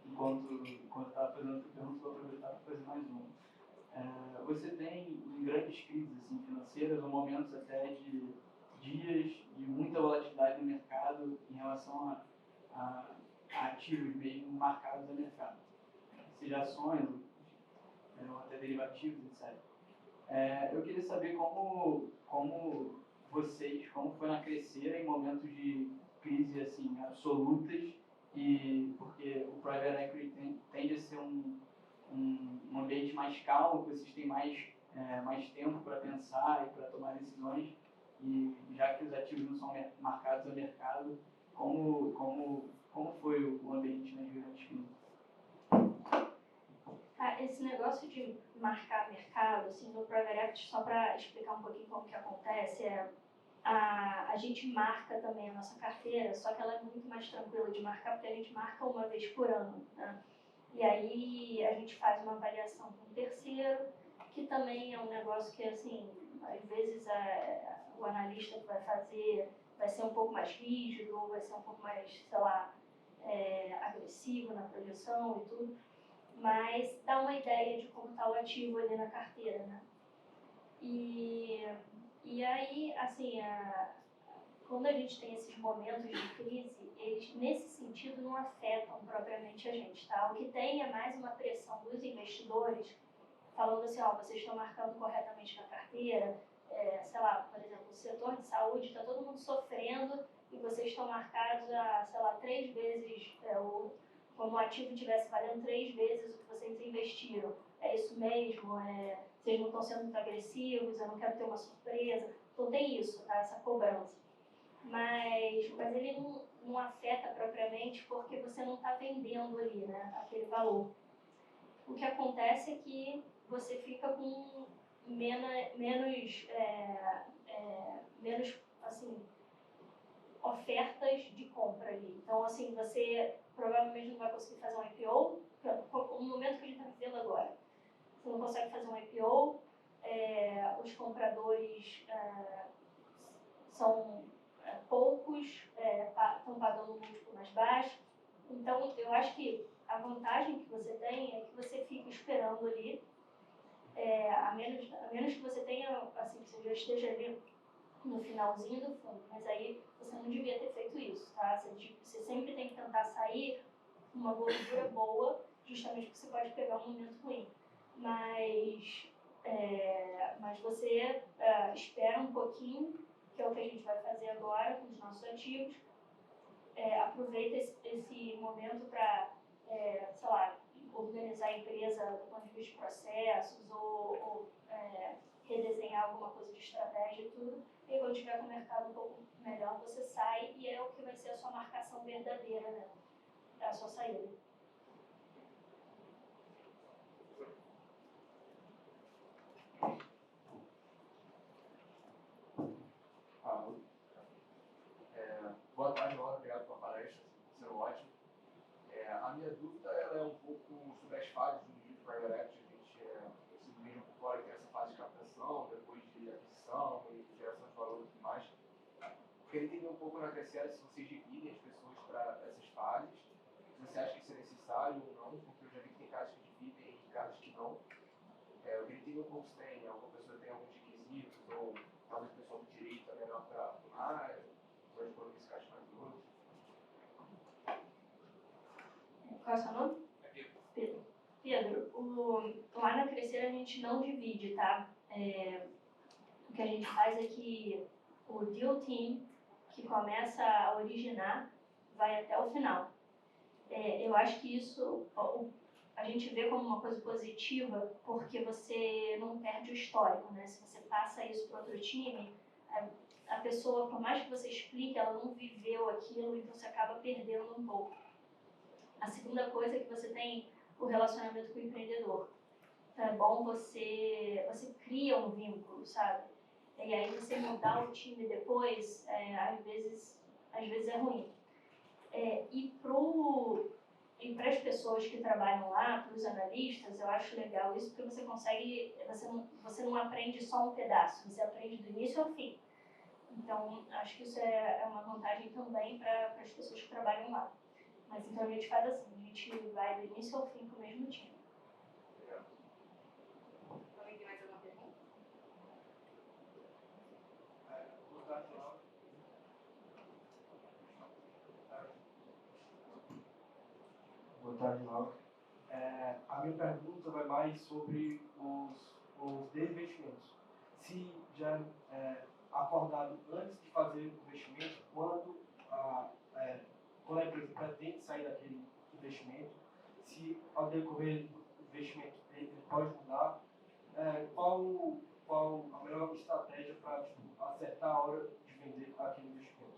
enquanto estava fazendo outra pergunta, vou aproveitar para fazer mais uma. Você tem, em grandes crises assim, financeiras, ou momentos até de dias de muita volatilidade no mercado em relação a ativos mesmo marcados a mercado, seja ações, ou até derivativos, etc. Eu queria saber como foi na Crescera em momentos de crise assim, absolutas, e porque o private equity tende a ser um ambiente mais calmo, que vocês têm mais tempo para pensar e para tomar decisões, e já que os ativos não são marcados a mercado, como foi o ambiente nas grandes crises? Esse negócio de marcar mercado, assim, no private equity, só para explicar um pouquinho como que acontece, a gente marca também a nossa carteira, só que ela é muito mais tranquila de marcar, porque a gente marca uma vez por ano, né? E aí a gente faz uma avaliação com um terceiro, que também é um negócio que, assim, às vezes o analista que vai fazer vai ser um pouco mais rígido, ou vai ser um pouco mais, sei lá, agressivo na projeção e tudo, mas dá uma ideia de como está o ativo ali na carteira, né? E aí, assim, quando a gente tem esses momentos de crise, eles, nesse sentido, não afetam propriamente a gente, tá? O que tem é mais uma pressão dos investidores, falando assim, vocês estão marcando corretamente na carteira, sei lá, por exemplo, o setor de saúde, está todo mundo sofrendo e vocês estão marcados a, sei lá, 3 vezes, como o ativo estivesse valendo 3 vezes o que vocês investiram. É isso mesmo? Vocês não estão sendo muito agressivos, eu não quero ter uma surpresa. Então tem isso, tá? Essa cobrança. Mas ele não afeta propriamente porque você não está vendendo ali, né, aquele valor. O que acontece é que você fica com menos menos, assim, ofertas de compra ali. Então, assim, você provavelmente não vai conseguir fazer um IPO, no momento que a gente está vivendo agora. Você não consegue fazer um IPO, os compradores são poucos, estão pagando um múltiplo mais baixo. Então, eu acho que a vantagem que você tem é que você fica esperando ali, a menos que você tenha, assim, que você já esteja ali no finalzinho do fundo, mas aí você não devia ter feito isso, tá? Você sempre tem que tentar sair uma gordura boa, justamente porque você pode pegar um momento ruim. Mas você espera um pouquinho, que é o que a gente vai fazer agora com os nossos ativos, aproveita esse momento para, sei lá, organizar a empresa do ponto de vista de processos ou redesenhar alguma coisa de estratégia e tudo. E quando tiver com o mercado um pouco melhor, você sai e é o que vai ser a sua marcação verdadeira, né? A sua saída. Boa tarde, Laura. Obrigado pela palestra, foi ótimo. A minha dúvida ela é um pouco sobre as fases do nível Private Equity. A gente se mesmo por fora que essa fase de captação, depois de aquisição e geração de valor e tudo mais. Eu queria entender um pouco na Crescera se vocês dividem as pessoas para essas fases, se você acha que isso é necessário ou não, porque eu já vi que tem casos que dividem e casos que não. Eu queria entender um pouco se tem alguma pessoa tem alguns requisitos, ou talvez o pessoal do direito é melhor para uma área, ou as economias se encaixam mais em outras. Qual é o seu nome? Pedro. Pedro, lá na Crescer a gente não divide, tá? O que a gente faz é que o deal team, que começa a originar, vai até o final. Eu acho que isso a gente vê como uma coisa positiva, porque você não perde o histórico, né? Se você passa isso para outro time, a pessoa, por mais que você explique, ela não viveu aquilo, então você acaba perdendo um pouco. A segunda coisa é que você tem o relacionamento com o empreendedor. Então é bom você cria um vínculo, sabe? E aí você mudar o time depois, às vezes é ruim. E para as pessoas que trabalham lá, para os analistas, eu acho legal isso, porque você não aprende só um pedaço, você aprende do início ao fim. Então, acho que isso é uma vantagem também para as pessoas que trabalham lá. Mas então a gente faz assim, a gente vai do início ao fim com o mesmo time. Alguém tem mais alguma pergunta? Boa tarde, Laura. Boa tarde, Laura. A minha pergunta vai mais sobre os desinvestimentos. Se já acordado antes de fazer o investimento, quando a empresa pretende sair daquele investimento, se ao decorrer do investimento ele pode mudar, qual a melhor estratégia para acertar a hora de vender aquele investimento?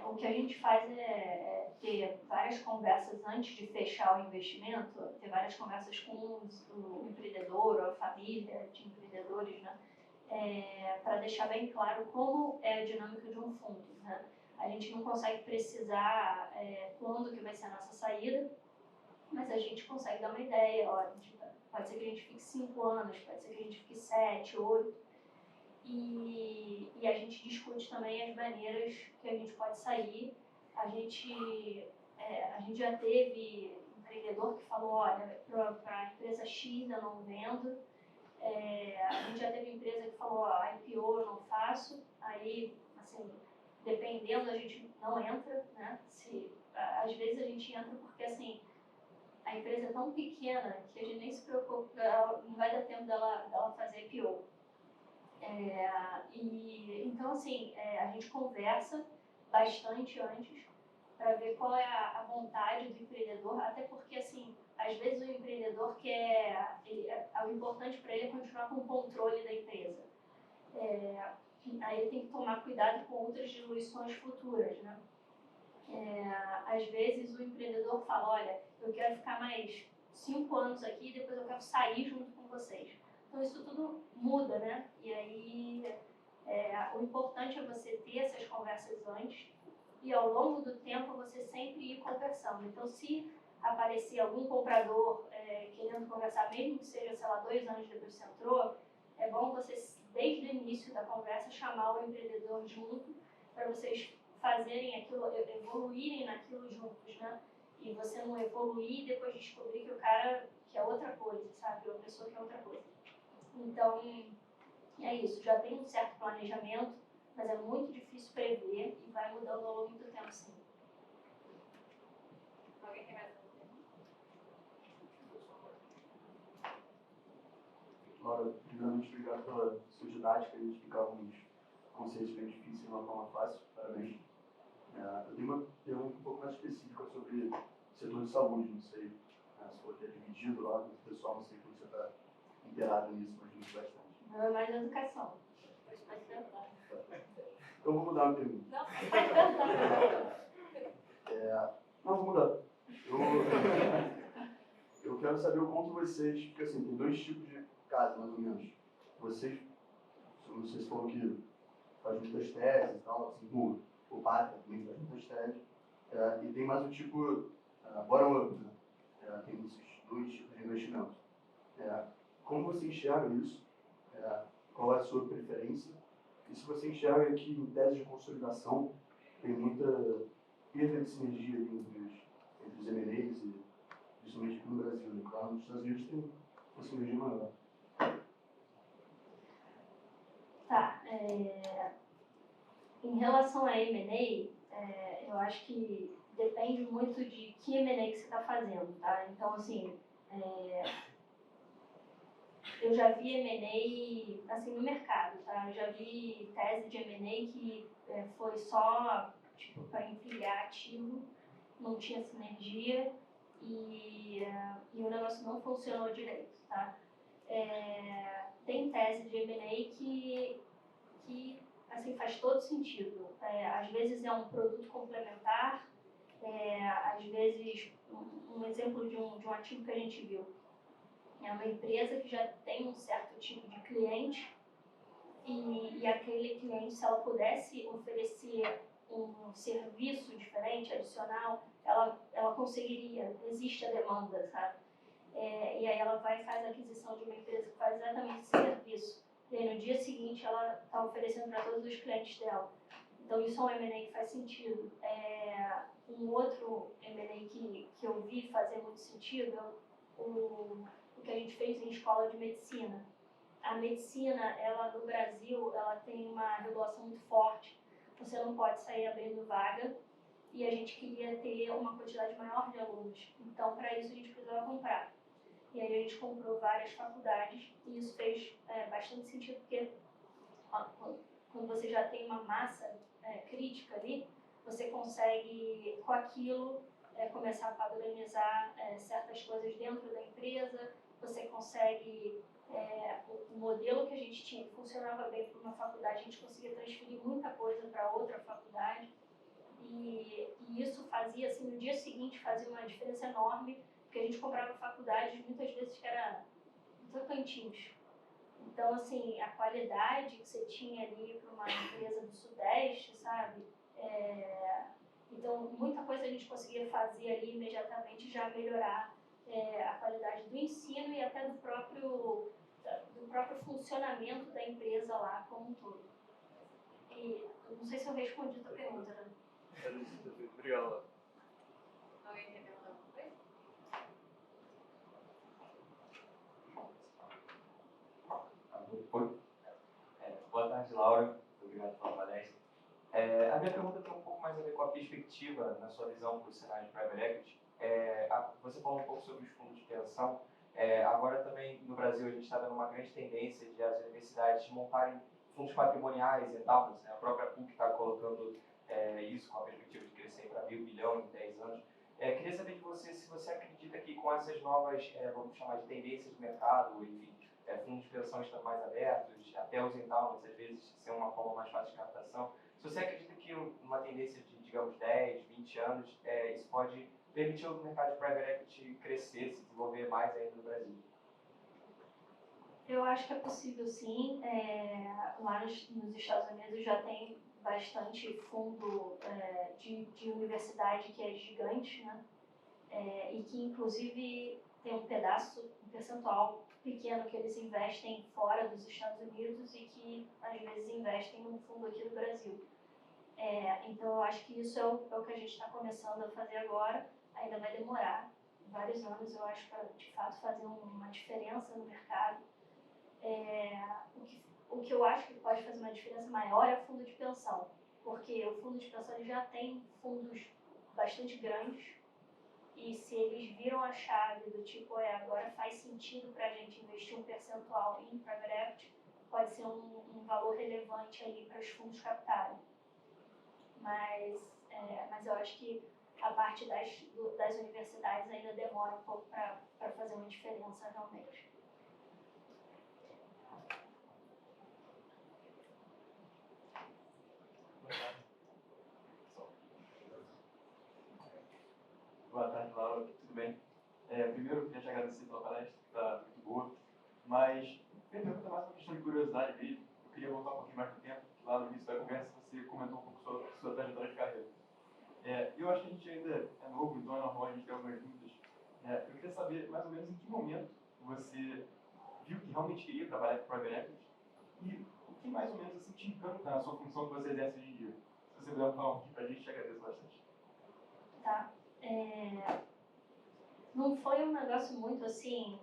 O que a gente faz é ter várias conversas antes de fechar o investimento, ter várias conversas com o empreendedor ou a família de empreendedores, né? Para deixar bem claro como é a dinâmica de um fundo, né? A gente não consegue precisar quando que vai ser a nossa saída, mas a gente consegue dar uma ideia. Ó, pode ser que a gente fique 5 anos, pode ser que a gente fique 7, 8. E a gente discute também as maneiras que a gente pode sair. A gente já teve empreendedor que falou, olha, para a empresa X eu não vendo. A gente já teve empresa que falou, IPO eu não faço. Aí, assim, dependendo, a gente não entra, né? Às vezes a gente entra porque, assim, a empresa é tão pequena que a gente nem se preocupa, não vai dar tempo dela fazer IPO. Então, assim, a gente conversa bastante antes para ver qual é a vontade do empreendedor, até porque, assim, às vezes o empreendedor o importante para ele é continuar com o controle da empresa. Aí ele tem que tomar cuidado com outras diluições futuras, né? Às vezes o empreendedor fala, olha, eu quero ficar mais 5 anos aqui e depois eu quero sair junto com vocês. Então isso tudo muda, né? E aí o importante é você ter essas conversas antes e ao longo do tempo você sempre ir conversando. Então se aparecer algum comprador querendo conversar, mesmo que seja, sei lá, 2 anos depois que você entrou, é bom você, desde o início da conversa, chamar o empreendedor junto para vocês fazerem aquilo, evoluírem naquilo juntos, né? E você não evoluir e depois descobrir que o cara quer outra coisa, sabe? Ou a pessoa quer outra coisa. Então, é isso. Já tem um certo planejamento, mas é muito difícil prever e vai mudando ao longo do tempo, sim. Alguém tem mais alguma pergunta? Laura, primeiramente, obrigado pela sua didática e explicar alguns conceitos bem difíceis de uma forma fácil. Parabéns. Eu tenho uma pergunta um pouco mais específica sobre o setor de saúde. Não sei se for ter dividido lá com o pessoal, não sei como você está inteirado nisso, mas muito bastante. Não é mais educação. Depois pode tentar. Então, vou mudar a pergunta. Não, pode tentar. Não, vou mudar. Eu quero saber o quanto vocês, porque assim, tem 2 tipos de casa, mais ou menos. Vocês falam que faz muitas teses e tal, assim como o Pátria também faz muitas teses. E tem mais o tipo bottom-up, né? Tem esses 2 tipos de investimento. Como você enxerga isso? Qual é a sua preferência? E se você enxerga que em tese de consolidação tem muita perda de sinergia ali entre os M&As e principalmente aqui no Brasil, né? Claro, nos Estados Unidos tem uma sinergia maior. Tá. Em relação a M&A, eu acho que depende muito de que M&A que você está fazendo, tá? Então, assim, eu já vi M&A assim, no mercado, tá? Eu já vi tese de M&A que foi só tipo, para empilhar ativo, não tinha sinergia e o negócio não funcionou direito, tá? Tem tese de M&A que assim, faz todo sentido. Às vezes é um produto complementar, às vezes, um exemplo de um ativo que a gente viu. É uma empresa que já tem um certo tipo de cliente e aquele cliente, se ela pudesse oferecer um serviço diferente, adicional, ela conseguiria, existe a demanda, sabe? E aí ela vai e faz a aquisição de uma empresa que faz exatamente esse serviço. E aí no dia seguinte ela está oferecendo para todos os clientes dela. Então isso é um M&A que faz sentido. Um outro M&A que eu vi fazer muito sentido é o que a gente fez em escola de medicina. A medicina, ela no Brasil, ela tem uma regulação muito forte. Você não pode sair abrindo vaga e a gente queria ter uma quantidade maior de alunos. Então, para isso, a gente precisava comprar. E aí a gente comprou várias faculdades e isso fez bastante sentido, porque quando você já tem uma massa crítica ali, você consegue, com aquilo, começar a padronizar certas coisas dentro da empresa, você consegue, o modelo que a gente tinha, que funcionava bem para uma faculdade, a gente conseguia transferir muita coisa para outra faculdade, e isso fazia, assim, no dia seguinte, fazia uma diferença enorme, porque a gente comprava faculdades, muitas vezes, que era Tocantins. Então, assim, a qualidade que você tinha ali para uma empresa do Sudeste, sabe? Então, muita coisa a gente conseguia fazer ali imediatamente, já melhorar a qualidade do ensino e até do próprio funcionamento da empresa lá como um todo. E eu não sei se eu respondi a tua pergunta, né? Obrigado. Alguém quer perguntar alguma coisa? Boa tarde, Laura. Obrigado pela palestra. A minha pergunta tem um pouco mais a ver com a perspectiva, na sua visão, para o cenário de Private Equity. Você falou um pouco sobre os fundos de pensão. Agora também, no Brasil, a gente está vendo uma grande tendência de as universidades montarem fundos patrimoniais, endowments, né? A própria PUC está colocando isso com a perspectiva de crescer para 1.000 bilhão em 10 anos. Queria saber de você se você acredita que com essas novas, vamos chamar de tendências de mercado, enfim, fundos de pensão estão mais abertos, até os endowments, às vezes, ser uma forma mais fácil de captação. Se você acredita que uma tendência de, digamos, 10, 20 anos, isso pode permitir o mercado de private equity crescer, se desenvolver mais ainda no Brasil? Eu acho que é possível, sim. Lá nos Estados Unidos já tem bastante fundo de universidade que é gigante, né? E que, inclusive, tem um percentual pequeno que eles investem fora dos Estados Unidos e que, às vezes, investem num fundo aqui no Brasil. Então, eu acho que isso é o que a gente está começando a fazer agora. Ainda vai demorar vários anos, eu acho, para, de fato, fazer uma diferença no mercado. O que eu acho que pode fazer uma diferença maior é o fundo de pensão, porque o fundo de pensão ele já tem fundos bastante grandes e se eles viram a chave do tipo, agora faz sentido para a gente investir um percentual em private equity, pode ser um valor relevante aí para os fundos captarem. Mas eu acho que a parte das universidades ainda demora um pouco para fazer uma diferença realmente. Boa tarde, Laura. Tudo bem? Primeiro, eu queria te agradecer pela palestra, que está muito boa. Mas, minha pergunta é mais uma questão de curiosidade mesmo. Eu queria voltar um pouquinho mais no tempo, que lá no início da conversa você comentou um pouco sobre sua trajetória de carreira. Eu acho que a gente ainda é novo, então é normal a gente ter algumas dúvidas. Eu queria saber, mais ou menos, em que momento você viu que realmente queria trabalhar com private equity e o que mais ou menos assim, te encanta na sua função que você exerce hoje em dia. Se você puder falar um pouquinho para a gente, te agradeço bastante. Tá. Não foi um negócio muito assim,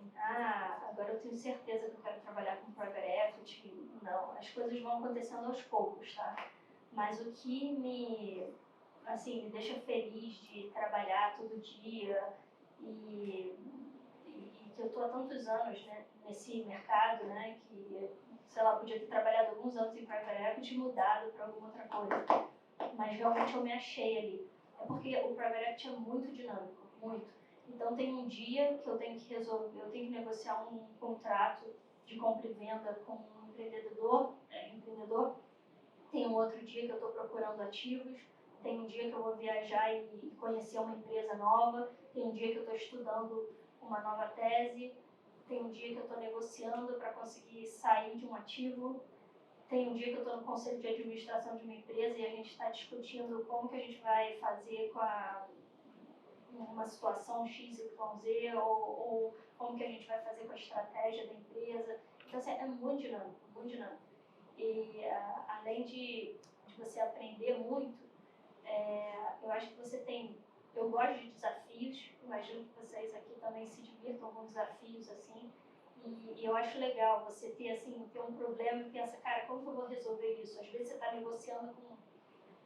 agora eu tenho certeza que eu quero trabalhar com private equity. Não, as coisas vão acontecendo aos poucos, tá? Mas o que me deixa feliz de trabalhar todo dia e que eu estou há tantos anos, né, nesse mercado, né, que, sei lá, podia ter trabalhado alguns anos em private equity e mudado para alguma outra coisa. Mas realmente eu me achei ali. É porque o private equity é muito dinâmico, muito. Então tem um dia que eu tenho que resolver, eu tenho que negociar um contrato de compra e venda com um empreendedor. Tem um outro dia que eu estou procurando ativos, tem um dia que eu vou viajar e conhecer uma empresa nova, tem um dia que eu estou estudando uma nova tese, tem um dia que eu estou negociando para conseguir sair de um ativo, tem um dia que eu estou no conselho de administração de uma empresa e a gente está discutindo como que a gente vai fazer com uma situação X, Y, Z, ou como que a gente vai fazer com a estratégia da empresa. Então, assim, é muito dinâmico, muito dinâmico. E além de você aprender muito, eu acho que você tem... Eu gosto de desafios, imagino que vocês aqui também se divirtam com desafios, assim, e eu acho legal você ter um problema e pensa, cara, como que eu vou resolver isso? Às vezes você está negociando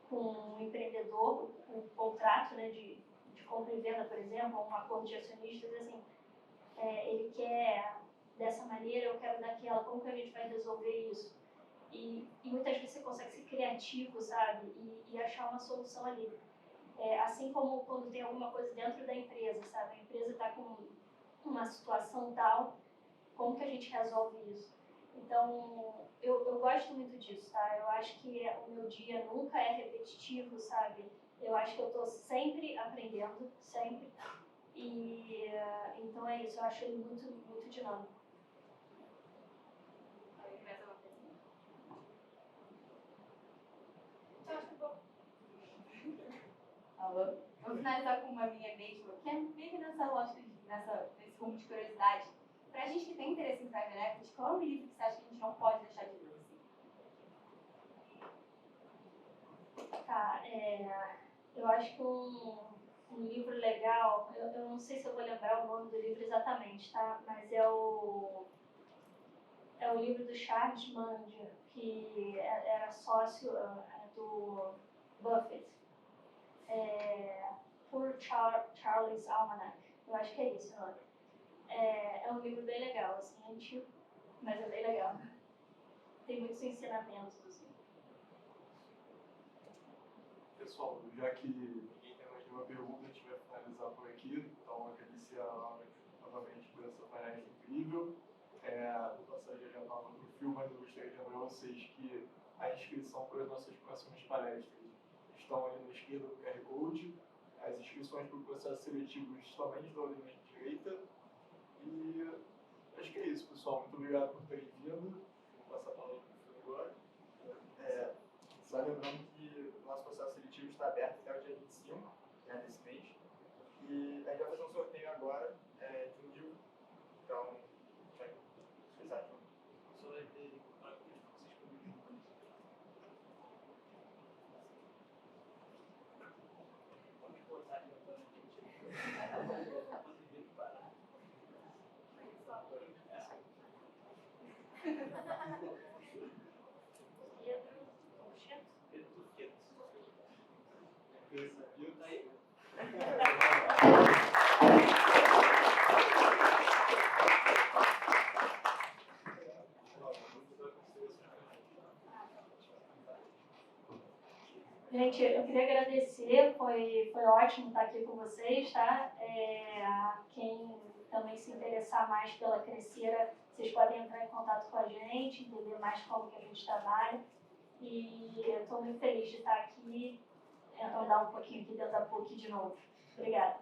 com um empreendedor, um contrato, né, de compra e venda, por exemplo, um acordo de acionistas, assim, ele quer dessa maneira, eu quero daquela, como que a gente vai resolver isso? E muitas vezes você consegue ser criativo, sabe, e achar uma solução ali. Assim como quando tem alguma coisa dentro da empresa, sabe, a empresa está com uma situação tal, como que a gente resolve isso? Então, eu gosto muito disso, tá? Eu acho que o meu dia nunca é repetitivo, sabe? Eu acho que eu estou sempre aprendendo, sempre. E então é isso, eu acho ele muito, muito dinâmico. Mais uma pergunta? Eu acho que vou... Alô? Vou finalizar com uma minha mesma, que é meio nessa lógica, nesse rumo de curiosidade. Pra gente que tem interesse em private equity, qual é o livro que você acha que a gente não pode deixar de ler? Assim? Tá, eu acho que um livro legal, eu não sei se eu vou lembrar o nome do livro exatamente, tá? Mas é o livro do Charles Munger, que era sócio do Buffett. Por Charles Almanac, eu acho que é isso o nome. É um livro bem legal, assim, é antigo, mas é bem legal. Tem muitos ensinamentos, assim. Pessoal, já que ninguém tem mais nenhuma pergunta, a gente vai finalizar por aqui. Então, agradecer a Laura novamente por essa palestra incrível. Vou passar já para o fio, mas eu gostaria de lembrar vocês que a inscrição para as nossas próximas palestras estão ali na esquerda do QR Code. As inscrições para o processo seletivo estão também na direita. E acho que é isso, pessoal. Muito obrigado por terem gente, eu queria agradecer, foi ótimo estar aqui com vocês, tá? A quem também se interessar mais pela Crescera, vocês podem entrar em contato com a gente, entender mais como que a gente trabalha. E eu estou muito feliz de estar aqui, andar um pouquinho aqui dentro da PUC de novo. Obrigada.